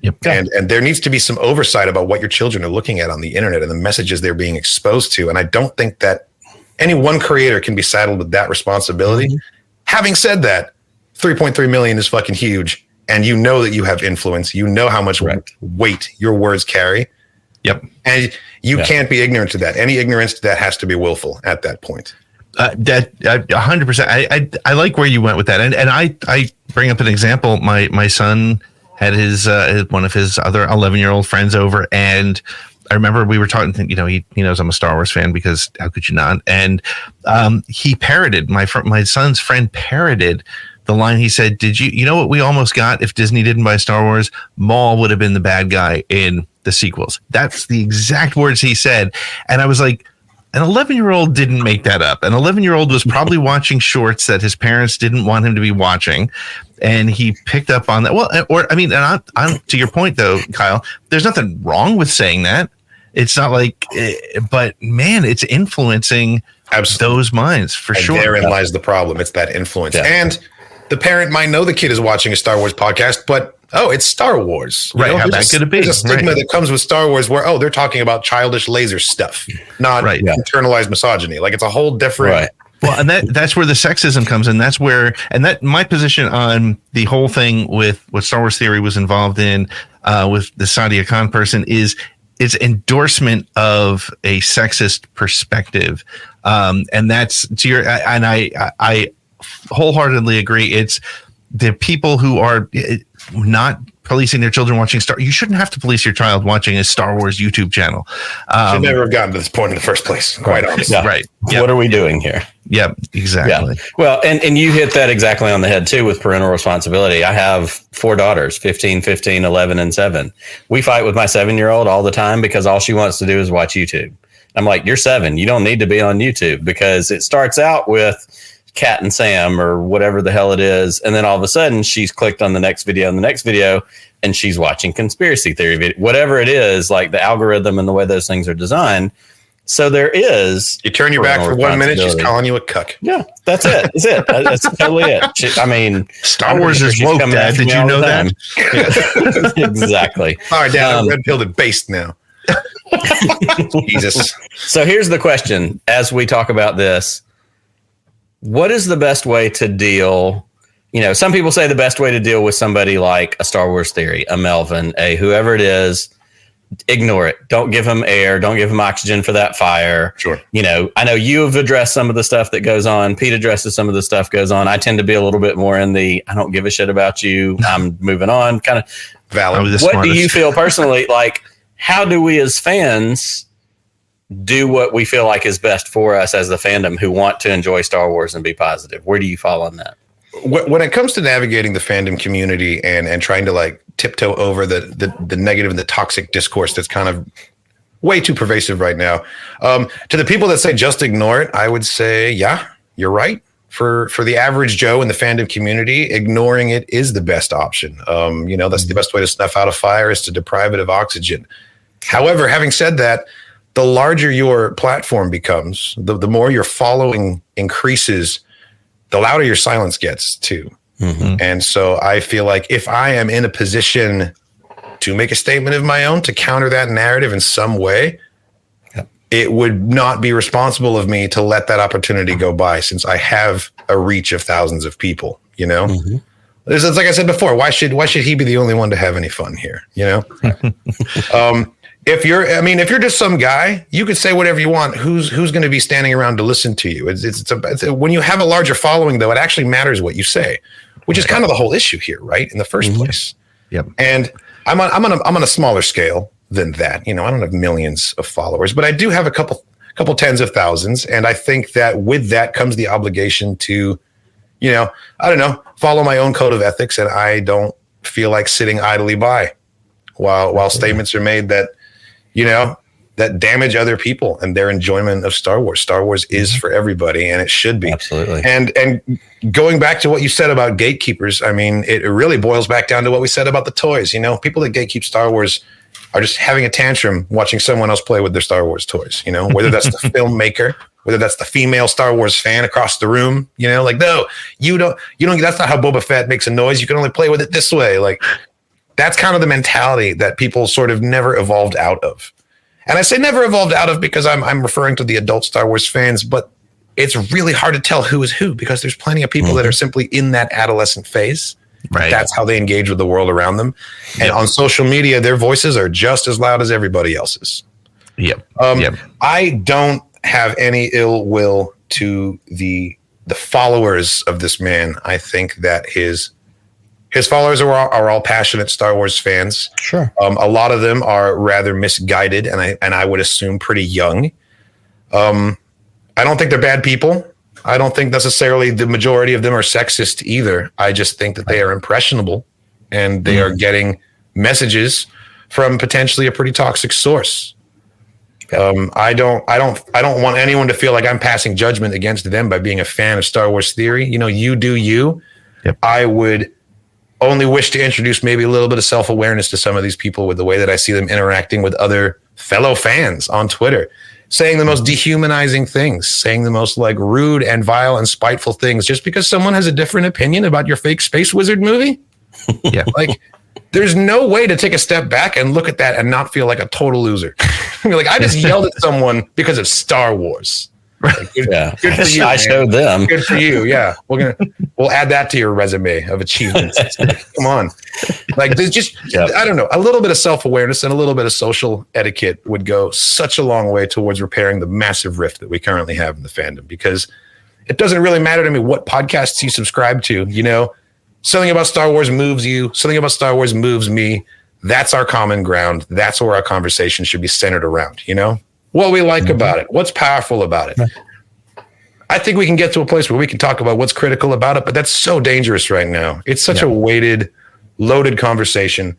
S1: Yep.
S3: And there needs to be some oversight about what your children are looking at on the internet and the messages they're being exposed to. And I don't think that any one creator can be saddled with that responsibility. Mm-hmm. Having said that, 3.3 million is fucking huge. And you know that you have influence. You know how much weight your words carry.
S1: Yep.
S3: And you can't be ignorant to that. Any ignorance to that has to be willful at that point.
S1: That 100%. I like where you went with that. And I bring up an example. My son had his one of his other 11-year-old friends over, and I remember we were talking. He knows I'm a Star Wars fan because how could you not? And he parroted my son's friend parroted the line. He said, "Did you know what we almost got if Disney didn't buy Star Wars? Maul would have been the bad guy in the sequels." That's the exact words he said, and I was like, an 11-year-old didn't make that up. An 11-year-old was probably watching shorts that his parents didn't want him to be watching, and he picked up on that. Well, and to your point though, Kyle, there's nothing wrong with saying that. It's not like, but man, it's influencing those minds for sure.
S3: Therein lies the problem. It's that influence.
S2: Yeah.
S3: And the parent might know the kid is watching a Star Wars podcast, but it's Star Wars.
S1: Right. How bad could it be?
S3: There's a stigma that comes with Star Wars where, they're talking about childish laser stuff, not internalized misogyny. Like it's a whole different.
S2: Right.
S1: Well, and that's where the sexism comes in. That's where, and that my position on the whole thing with what Star Wars Theory was involved in with the Sadia Khan person is its endorsement of a sexist perspective. And that's to your, and I wholeheartedly agree. It's the people who are not policing their children watching you shouldn't have to police your child watching a Star Wars YouTube channel.
S3: Should never have gotten to this point in the first place, quite honestly.
S2: Yeah.
S1: Right.
S2: Yep. What are we doing here?
S1: Yeah, exactly.
S2: Yeah. Well, and you hit that exactly on the head too with parental responsibility. I have 4 daughters, 15, 11, and 7. We fight with my 7-year-old all the time because all she wants to do is watch YouTube. I'm like, you're 7. You don't need to be on YouTube, because it starts out with Cat and Sam or whatever the hell it is. And then all of a sudden she's clicked on the next video and she's watching conspiracy theory video, whatever it is, like the algorithm and the way those things are designed. So there is.
S3: You turn your back for 1 minute, she's calling you a cuck.
S2: Yeah, that's it. That's it. That's totally it.
S1: Star Wars is woke, Dad. Did you know that?
S2: Yeah. Exactly.
S3: All right, Dad, I'm red-pilled and based now. Jesus.
S2: So here's the question as we talk about this. What is the best way to deal? Some people say the best way to deal with somebody like a Star Wars Theory, a Melvin, a whoever it is, ignore it. Don't give him air. Don't give him oxygen for that fire.
S3: Sure.
S2: I know you have addressed some of the stuff that goes on. Pete addresses some of the stuff goes on. I tend to be a little bit more in the, I don't give a shit about you, I'm moving on kind of.
S3: Valid.
S2: What do you feel personally? Like, how do we as fans do what we feel like is best for us as the fandom who want to enjoy Star Wars and be positive? Where do you fall on that?
S3: When it comes to navigating the fandom community and trying to like tiptoe over the negative and the toxic discourse that's kind of way too pervasive right now, to the people that say just ignore it, I would say, yeah, you're right. For the average Joe in the fandom community, ignoring it is the best option. That's the best way to snuff out a fire is to deprive it of oxygen. However, having said that, the larger your platform becomes, the more your following increases, the louder your silence gets too. Mm-hmm. And so I feel like if I am in a position to make a statement of my own to counter that narrative in some way, it would not be responsible of me to let that opportunity go by, since I have a reach of thousands of people, Mm-hmm. It's like I said before, why should he be the only one to have any fun here? If you're just some guy, you could say whatever you want. Who's going to be standing around to listen to you? It's when you have a larger following, though, it actually matters what you say. which is kind of the whole issue here, right? In the first place.
S1: Yep.
S3: And I'm on a smaller scale than that. You know, I don't have millions of followers, but I do have a couple tens of thousands. And I think that with that comes the obligation to, you know, I don't know, follow my own code of ethics. And I don't feel like sitting idly by while statements are made that, you know, that damage other people and their enjoyment of Star Wars. Star Wars is for everybody, and it should be.
S2: Absolutely.
S3: And going back to what you said about gatekeepers, I mean, it really boils back down to what we said about the toys. You know, people that gatekeep Star Wars are just having a tantrum watching someone else play with their Star Wars toys, you know, whether that's the filmmaker, whether that's the female Star Wars fan across the room, you know, like, no, you don't, that's not how Boba Fett makes a noise. You can only play with it this way. Like, that's kind of the mentality that people sort of never evolved out of. And I say never evolved out of because I'm referring to the adult Star Wars fans, but it's really hard to tell who is who because there's plenty of people that are simply in that adolescent phase. Right. That's how they engage with the world around them. And on social media, their voices are just as loud as everybody else's.
S1: Yep.
S3: I don't have any ill will to the followers of this man. I think that his followers are all passionate Star Wars fans. Sure. A lot of them are rather misguided, and I would assume pretty young. I don't think they're bad people. I don't think necessarily the majority of them are sexist either. I just think that they are impressionable, and they are getting messages from potentially a pretty toxic source. I don't want anyone to feel like I'm passing judgment against them by being a fan of Star Wars theory. You know, you do you. Yep. I would only wish to introduce maybe a little bit of self-awareness to some of these people with the way that I see them interacting with other fellow fans on Twitter, saying the most dehumanizing things, saying the most like rude and vile and spiteful things just because someone has a different opinion about your fake Space Wizard movie. Yeah. Like, there's no way to take a step back and look at that and not feel like a total loser. Like, I just yelled at someone because of Star Wars. Like, good for you.
S2: I showed them.
S3: Good for you. Yeah, we'll add that to your resume of achievements. Come on, like, there's just I don't know, a little bit of self-awareness and a little bit of social etiquette would go such a long way towards repairing the massive rift that we currently have in the fandom. Because it doesn't really matter to me what podcasts you subscribe to. You know, something about Star Wars moves you. Something about Star Wars moves me. That's our common ground. That's where our conversation should be centered around. You know. What we like about it, what's powerful about it. I think we can get to a place where we can talk about what's critical about it, but that's so dangerous right now. It's such a weighted, loaded conversation.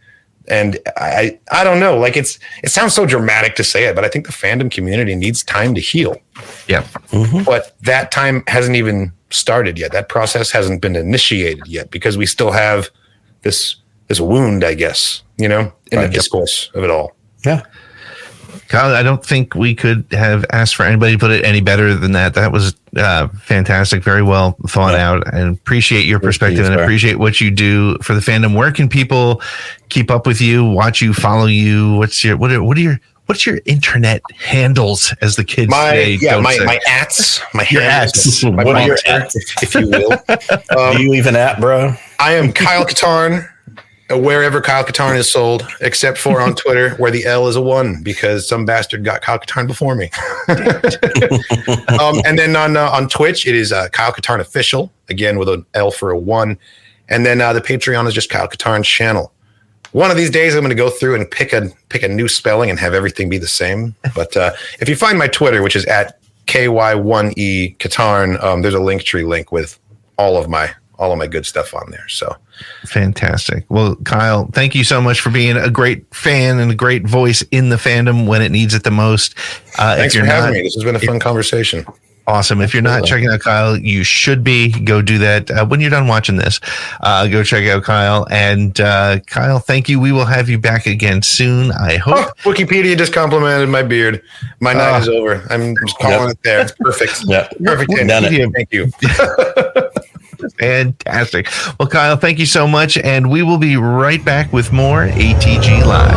S3: And I don't know, like it sounds so dramatic to say it, but I think the fandom community needs time to heal. Yeah. But that time hasn't even started yet. That process hasn't been initiated yet because we still have this wound, I guess, you know, in the discourse of it all.
S2: Yeah.
S1: Kyle, I don't think we could have asked for anybody to put it any better than that. That was fantastic, very well thought out, and appreciate your perspective and appreciate what you do for the fandom. Where can people keep up with you, watch you, follow you? What's your internet handles, as the kids say?
S3: Yeah, my ats, my
S1: ats,
S3: what are your ats, if you will?
S2: Do you even at, bro?
S3: I am Kyle Katarn. Wherever Kyle Katarn is sold, except for on Twitter, where the L is a 1 because some bastard got Kyle Katarn before me. And then on Twitch, it is Kyle Katarn Official, again with an L for a 1. And then the Patreon is just Kyle Katarn's channel. One of these days, I'm going to go through and pick a new spelling and have everything be the same. But if you find my Twitter, which is at KY1E Katarn, there's a Linktree link with all of my good stuff on there. So
S1: fantastic. Well, Kyle, thank you so much for being a great fan and a great voice in the fandom when it needs it the most.
S3: Thanks for having me. This has been a fun conversation.
S1: Awesome. If you're not checking out Kyle, you should be. Go do that when you're done watching this. Go check out Kyle. And Kyle, thank you. We will have you back again soon, I hope.
S3: Wikipedia just complimented my beard. My night is over. I'm just calling it there. It's perfect. Perfect. Thank you.
S1: Fantastic. Well, Kyle, thank you so much. And we will be right back with more ATG Live.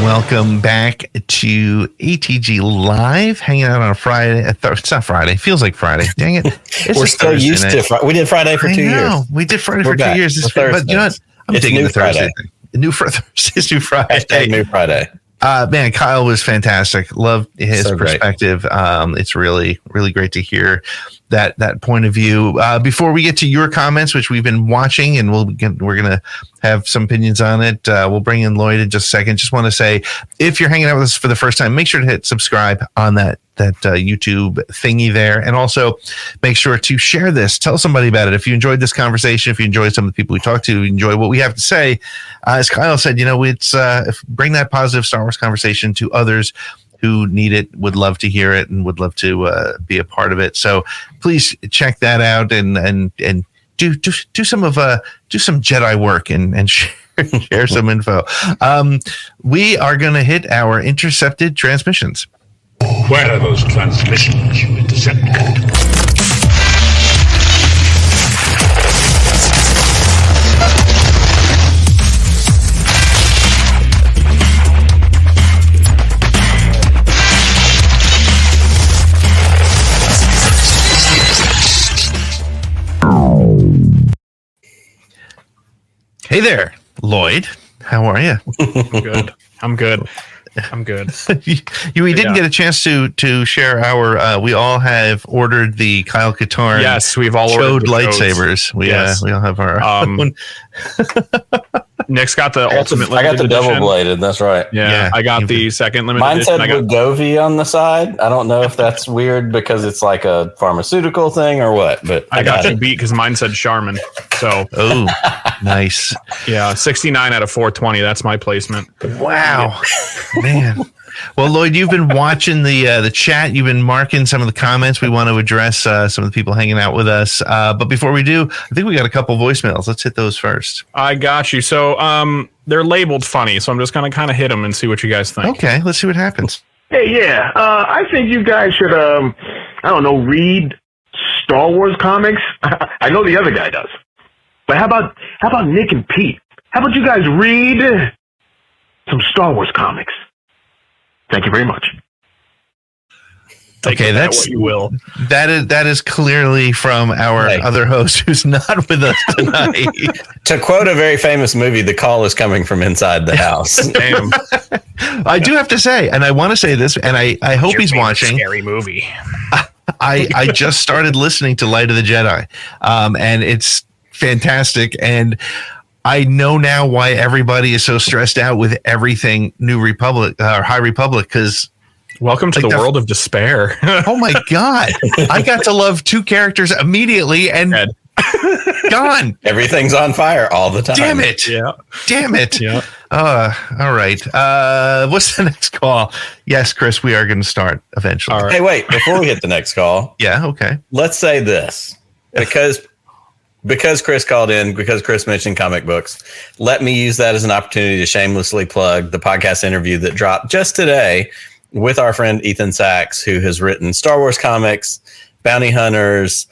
S1: Welcome back to ATG Live, hanging out on a Friday. It's not Friday. It feels like Friday. Dang it.
S2: We're still used to we did Friday for 2 years.
S1: We did Friday for 2 years. But you know what? I'm digging the Thursday thing. New Friday.
S2: New Friday.
S1: Man, Kyle was fantastic. Loved his
S2: So great.
S1: perspective. It's really, really great to hear that point of view. Before we get to your comments, which we've been watching, and we're gonna have some opinions on it. We'll bring in Lloyd in just a second. Just want to say, if you're hanging out with us for the first time, make sure to hit subscribe on that YouTube thingy there, and also make sure to share this. Tell somebody about it. If you enjoyed this conversation, if you enjoyed some of the people we talked to, enjoy what we have to say. As Kyle said, it's bring that positive Star Wars conversation to others who need it, would love to hear it, and would love to be a part of it. So please check that out and do some Jedi work and share some info. We are going to hit our intercepted transmissions.
S4: Where are those transmissions you intercepted?
S1: Hey there, Lloyd. How are you?
S5: I'm good.
S1: We didn't get a chance to share our. We all have ordered the Kyle Katarn.
S5: Yes, we've all
S1: Chode
S5: ordered the
S1: lightsabers. We all have our.
S5: Nick's got the ultimate.
S2: I got the
S5: limited
S2: double
S5: edition.
S2: bladed. That's right.
S5: Yeah, I got the second limited
S2: Mine
S5: edition.
S2: said Wegovy on the side. I don't know if that's weird because it's like a pharmaceutical thing or what, but
S5: I got you beat because mine said Charmin. So
S1: Oh, nice.
S5: yeah, 69 out of 420. That's my placement.
S1: Wow, man. Well, Lloyd, you've been watching the chat. You've been marking some of the comments. We want to address some of the people hanging out with us. But before we do, I think we got a couple voicemails. Let's hit those first.
S5: I got you. So they're labeled funny. So I'm just going to kind of hit them and see what you guys think.
S1: Okay, let's see what happens.
S6: Hey, yeah. I think you guys should, read Star Wars comics. I know the other guy does. But how about Nick and Pete? How about you guys read some Star Wars comics? Thank you very much.
S5: Take
S1: Okay,
S5: that's what you will.
S1: That is clearly from our other host who's not with us tonight.
S2: To quote a very famous movie, the call is coming from inside the house.
S5: Damn.
S1: I do have to say, and I want to say this, and I hope he's watching.
S5: Scary movie.
S1: I just started listening to Light of the Jedi, and it's fantastic. And I know now why everybody is so stressed out with everything New Republic or High Republic, because
S5: Welcome to the world of despair.
S1: oh my God, I got to love two characters immediately and gone.
S2: Everything's on fire all the time.
S1: Damn it.
S5: Yeah.
S1: Damn it.
S5: Yeah.
S1: All right. What's the next call? Yes, Chris, we are going to start eventually.
S5: All right.
S2: Hey, wait, before we hit the next call,
S1: Yeah. Okay.
S2: let's say this. Because Chris called in, because Chris mentioned comic books, let me use that as an opportunity to shamelessly plug the podcast interview that dropped just today with our friend Ethan Sachs, who has written Star Wars comics, Bounty Hunters.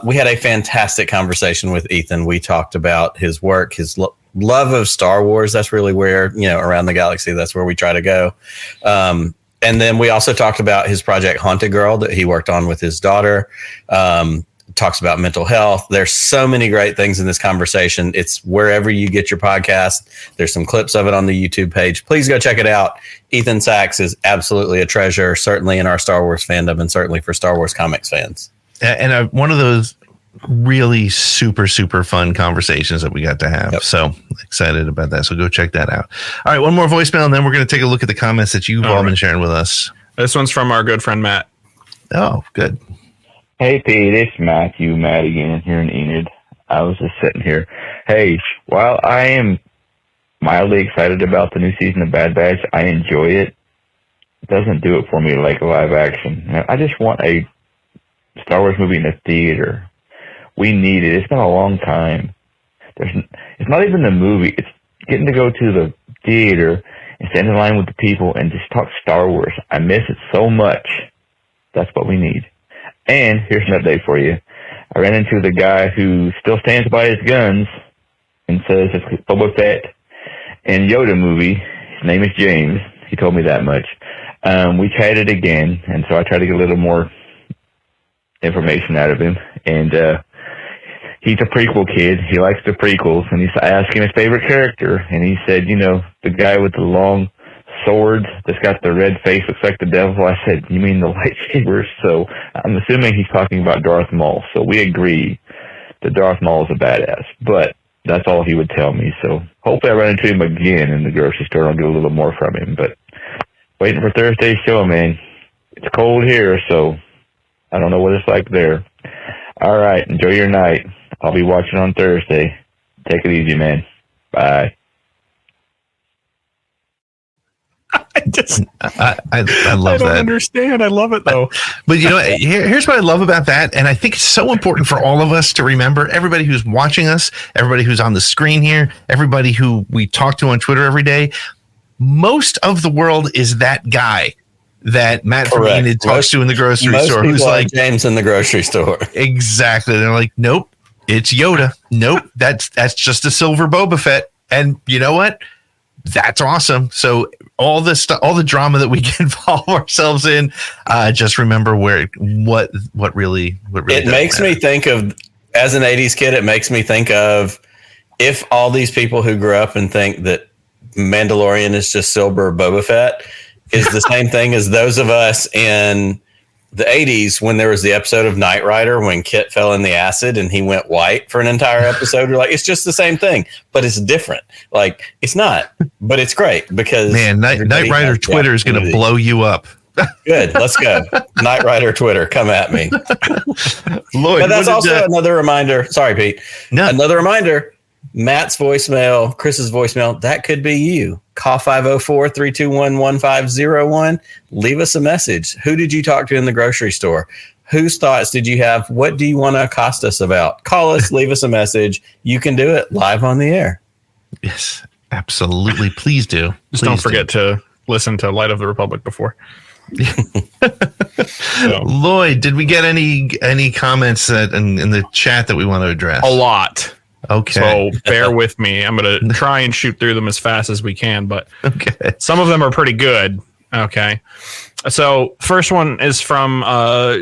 S2: We had a fantastic conversation with Ethan. We talked about his work, his love of Star Wars. That's really where, around the galaxy, that's where we try to go. And then we also talked about his project Haunted Girl that he worked on with his daughter. Talks about mental health. There's so many great things in this conversation. It's wherever you get your podcast. There's some clips of it on the YouTube page. Please go check it out. Ethan Sachs is absolutely a treasure, certainly in our Star Wars fandom and certainly for Star Wars comics fans.
S1: And one of those really super, super fun conversations that we got to have.
S2: Yep.
S1: So excited about that. So go check that out. All right. One more voicemail, and then we're going to take a look at the comments that you've all been sharing with us.
S5: This one's from our good friend Matt.
S1: Oh, good.
S7: Hey, Pete, it's Matt again here in Enid. I was just sitting here. Hey, while I am mildly excited about the new season of Bad Batch, I enjoy it. It doesn't do it for me like live action. I just want a Star Wars movie in the theater. We need it. It's been a long time. It's not even the movie. It's getting to go to the theater and stand in line with the people and just talk Star Wars. I miss it so much. That's what we need. And here's an update for you. I ran into the guy who still stands by his guns and says it's Boba Fett and Yoda movie. His name is James. He told me that much. We chatted again, and so I tried to get a little more information out of him. And he's a prequel kid. He likes the prequels. And I asked him his favorite character, and he said, the guy with the long sword that's got the red face, looks like the devil. I said, you mean the lightsabers? So I'm assuming he's talking about Darth Maul. So we agree that Darth Maul is a badass, but that's all he would tell me. So hopefully I run into him again in the grocery store and I'll get a little more from him. But waiting for Thursday's show, man. It's cold here, so I don't know what it's like there. All right, enjoy your night. I'll be watching on Thursday. Take it easy, man. Bye.
S1: I love
S5: I don't
S1: that.
S5: understand. I love it though.
S1: But you know, here's what I love about that, and I think it's so important for all of us to remember. Everybody who's watching us, everybody who's on the screen here, everybody who we talk to on Twitter every day. Most of the world is that guy that Matt from Enid talks to in the grocery store. Who's like
S2: James in the grocery store.
S1: Exactly. They're like, nope, it's Yoda. Nope, that's just a silver Boba Fett. And you know what? That's awesome. So all the stuff, all the drama that we can involve ourselves in, just remember what really
S2: it makes matter. Me think of, as an 80s kid, it makes me think of if all these people who grew up and think that Mandalorian is just silver Boba Fett is the same thing as those of us in the 80s when there was the episode of Knight Rider when Kit fell in the acid and he went white for an entire episode. We're like, it's just the same thing, but it's different. Like, it's not, but it's great because
S1: Knight Rider Twitter is going to blow you up.
S2: Good. Let's go. Knight Rider Twitter, come at me.
S1: Lloyd,
S2: but that's also another reminder. Sorry, Pete. No. Another reminder. Matt's voicemail, Chris's voicemail, that could be you. Call 504-321-1501. Leave us a message. Who did you talk to in the grocery store? Whose thoughts did you have? What do you want to accost us about? Call us, leave us a message. You can do it live on the air.
S1: Yes, absolutely. Please do.
S5: Just don't forget to listen to Light of the Republic before.
S1: So. Lloyd, did we get any comments in the chat that we want to address?
S5: A lot.
S1: Okay.
S5: So bear with me. I'm going to try and shoot through them as fast as we can, but some of them are pretty good. Okay. So first one is from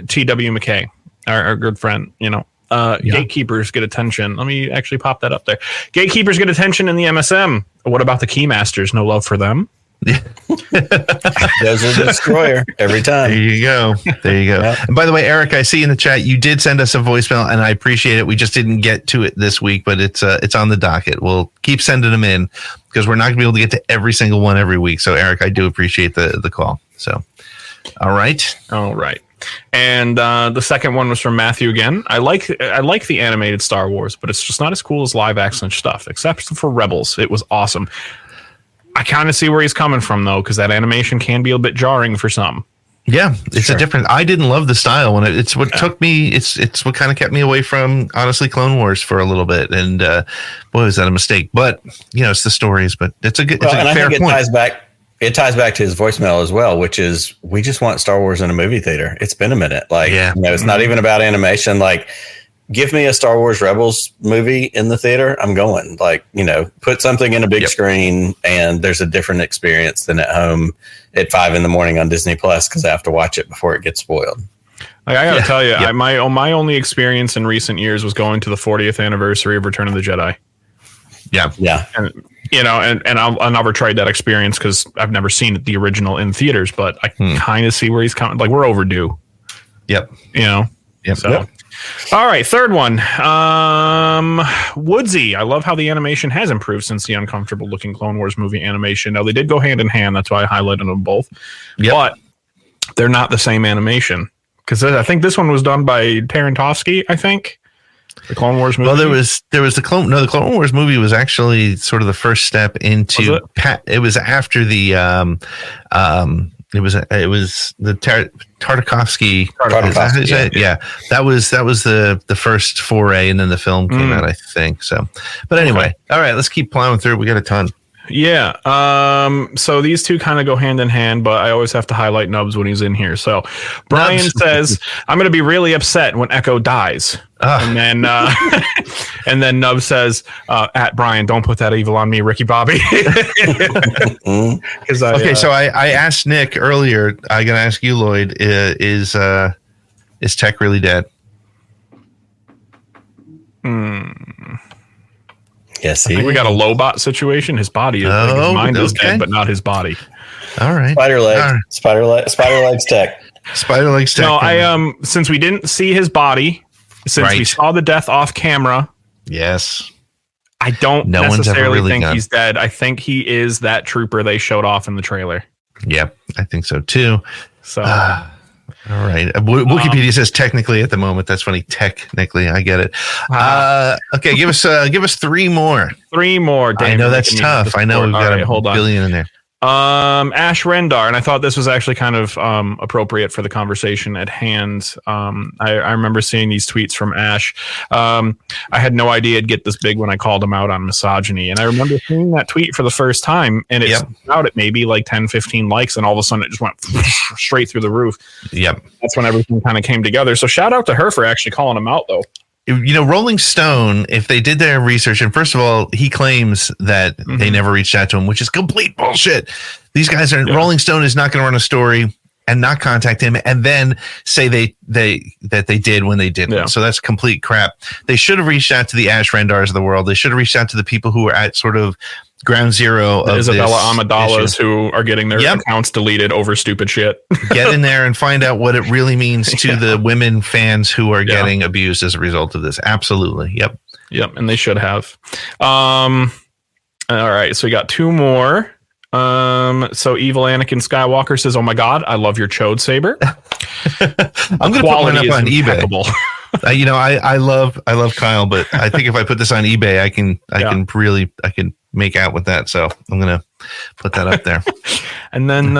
S5: T.W. McKay, our good friend, Gatekeepers get attention. Let me actually pop that up there. Gatekeepers get attention in the MSM. What about the Keymasters? No love for them?
S2: There's a destroyer every time.
S1: There you go. Yep. And by the way, Eric, I see in the chat you did send us a voicemail, and I appreciate it. We just didn't get to it this week, but it's on the docket. We'll keep sending them in because we're not going to be able to get to every single one every week. So, Eric, I do appreciate the call. So, all right.
S5: And the second one was from Matthew again. I like the animated Star Wars, but it's just not as cool as live action stuff, except for Rebels. It was awesome. I kind of see where he's coming from, though, because that animation can be a bit jarring for some.
S1: Yeah, it's a different. I didn't love the style when it's what took me. It's what kind of kept me away from, honestly, Clone Wars for a little bit. And boy, was that a mistake. But it's the stories. But it's a good. It's a fair point.
S2: It ties back to his voicemail as well, which is we just want Star Wars in a movie theater. It's been a minute. It's not even about animation. Like, give me a Star Wars Rebels movie in the theater. I'm going. Put something in a big screen, and there's a different experience than at home at 5 a.m. on Disney Plus because I have to watch it before it gets spoiled.
S5: I gotta tell you, my only experience in recent years was going to the 40th anniversary of Return of the Jedi.
S1: Yeah.
S5: And I'll never trade that experience because I've never seen the original in theaters, but I kind of see where he's coming. Like, we're overdue.
S1: Yep.
S5: Yep. So. All right, third one. Woodsy. I love how the animation has improved since the uncomfortable looking Clone Wars movie animation. Now, they did go hand in hand. That's why I highlighted them both. Yep. But they're not the same animation. Because I think this one was done by Tarantovsky, I think. The Clone Wars movie.
S1: Well, there was the Clone Wars movie was actually sort of the first step into it was after the it was the Tartakovsky. Yeah, that was the first foray, and then the film came out, I think. So, but anyway, all right, let's keep plowing through. We got a ton.
S5: Yeah. So these two kind of go hand in hand, but I always have to highlight Nubs when he's in here. So Brian says, "I'm going to be really upset when Echo dies." And then Nubs says, "At Brian, don't put that evil on me, Ricky Bobby."
S1: So I asked Nick earlier. I got to ask you, Lloyd. Is Tech really dead?
S2: Yes,
S5: We got a Lobot situation. His body is his mind is dead, but not his body.
S1: All right.
S2: Spider legs tech.
S1: Spider legs tech.
S5: No, since we didn't see his body, since we saw the death off camera.
S1: Yes.
S5: I don't necessarily think he's dead. I think he is that trooper they showed off in the trailer.
S1: Yep, I think so too.
S5: So,
S1: all right. Wikipedia says technically at the moment. That's funny. Technically, I get it. Okay, give us three more.
S5: Three more.
S1: I know that's tough. I know we've got a billion in there.
S5: Ash Rendar, and I thought this was actually kind of appropriate for the conversation at hand. I remember seeing these tweets from Ash. I had no idea it'd get this big when I called him out on misogyny, and I remember seeing that tweet for the first time, and it's out at maybe like 10, 15 likes, and all of a sudden it just went straight through the roof. Yep. That's when everything kind of came together. So shout out to her for actually calling him out, though.
S1: You know, Rolling Stone, if they did their research, and first of all, he claims that they never reached out to him, which is complete bullshit. These guys are Rolling Stone is not going to run a story and not contact him and then say they did when they didn't. Yeah. So that's complete crap. They should have reached out to the Ash Rendars of the world. They should have reached out to the people who were at sort of ground zero of
S5: Isabella Amadalas who are getting their accounts deleted over stupid shit.
S1: Get in there and find out what it really means to the women fans who are getting abused as a result of this. Absolutely. Yep. And
S5: they should have. All right. So we got two more. So evil Anakin Skywalker says, "Oh my God, I love your chode saber."
S1: I'm going to put one up on eBay. I love Kyle, but I think if I put this on eBay, I can make out with that. So I'm going to put that up there.
S5: And then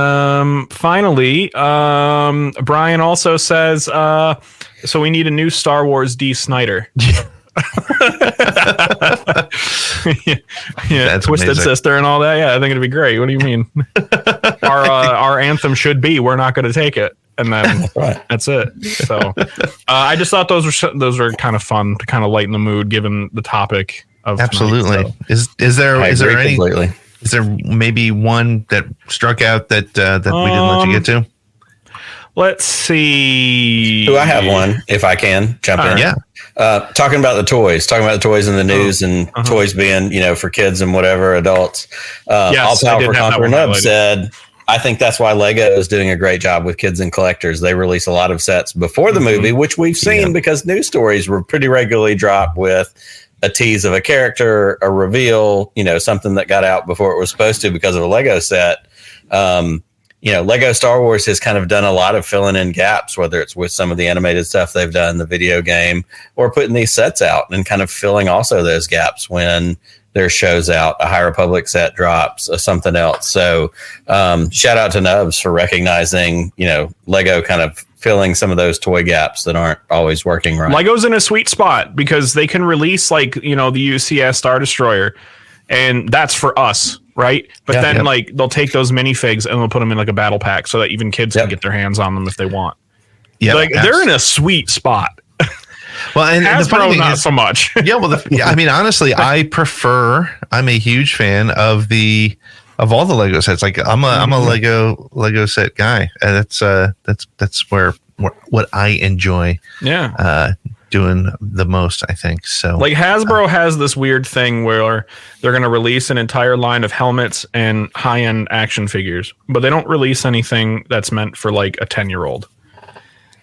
S5: finally, Brian also says, so we need a new Star Wars D. Snyder. That's Twisted amazing. Sister and all that. Yeah, I think it'd be great. What do you mean? Our anthem should be "We're not going to take it," and then that's it. So I just thought those were kind of fun to kind of lighten the mood, given the topic of
S1: absolutely.
S5: Tonight, so.
S1: Is there maybe one that struck out that we didn't let you get to?
S5: Let's see.
S2: Do I have one? If I can jump in.
S1: Yeah.
S2: Talking about the toys in the news and toys being, for kids and whatever adults. All Powerful Conqueror Nub said, I think that's why Lego is doing a great job with kids and collectors. They release a lot of sets before the movie, which we've seen because news stories were pretty regularly dropped with a tease of a character, a reveal, something that got out before it was supposed to because of a Lego set. Lego Star Wars has kind of done a lot of filling in gaps, whether it's with some of the animated stuff they've done, the video game, or putting these sets out and kind of filling also those gaps when their shows out, a High Republic set drops, something else. So shout out to Nubs for recognizing, Lego kind of filling some of those toy gaps that aren't always working right.
S5: Lego's in a sweet spot because they can release the UCS Star Destroyer, and that's for us. Right. But then they'll take those minifigs and they'll put them in like a battle pack so that even kids can get their hands on them if they want. Yeah. They're in a sweet spot.
S1: Well, and the funny thing
S5: not
S1: is,
S5: so much.
S1: I mean, honestly, I'm a huge fan of all the Lego sets. Like I'm a Lego set guy. That's where what I enjoy. Yeah. Doing the most, I think. So
S5: like Hasbro has this weird thing where they're going to release an entire line of helmets and high-end action figures, but they don't release anything that's meant for like a 10-year-old.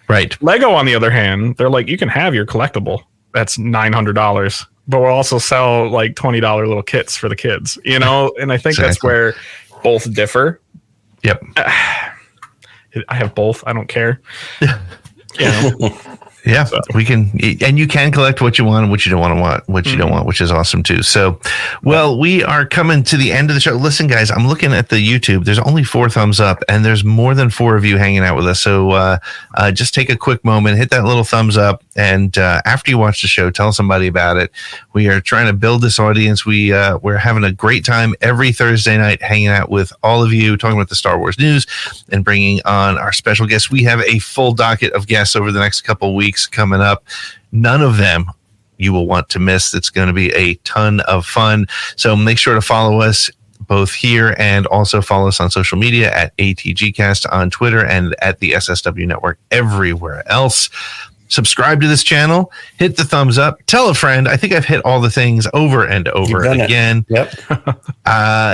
S1: Right.
S5: Lego, on the other hand, they're like, you can have your collectible. That's $900, but we'll also sell like $20 little kits for the kids, and I think that's where both differ.
S1: Yep.
S5: I have both. I don't care.
S1: Yeah, so. We can, and you can collect what you want and what you don't want, which is awesome too. So, well, we are coming to the end of the show. Listen, guys, I'm looking at the YouTube. There's only 4 thumbs up, and there's more than 4 of you hanging out with us. So, just take a quick moment, hit that little thumbs up, and after you watch the show, tell somebody about it. We are trying to build this audience. We're having a great time every Thursday night, hanging out with all of you, talking about the Star Wars news, and bringing on our special guests. We have a full docket of guests over the next couple of weeks coming up. None of them you will want to miss. It's going to be a ton of fun. So make sure to follow us both here and also follow us on social media at ATGcast on Twitter and at the SSW Network everywhere else. subscribe to this channel, hit the thumbs up, tell a friend. I think I've hit all the things over and over again.
S2: Yep.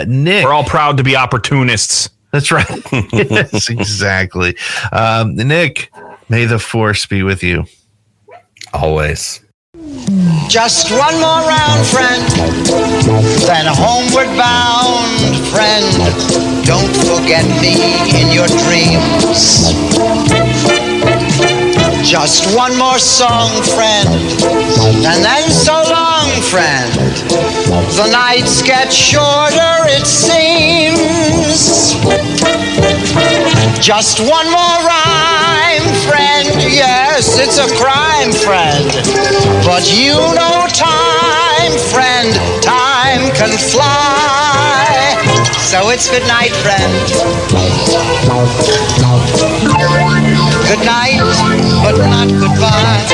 S1: Nick,
S5: we're all proud to be opportunists.
S1: That's right. Yes, exactly. Nick, may the force be with you.
S2: Always.
S8: Just one more round, friend, then homeward bound, friend. Don't forget me in your dreams. Just one more song, friend, and then so long, friend. The nights get shorter, it seems. Just one more rhyme, friend. Yes, it's a crime, friend. But you know time, friend. Time can fly. So it's good night, friend. Good night, but not goodbye.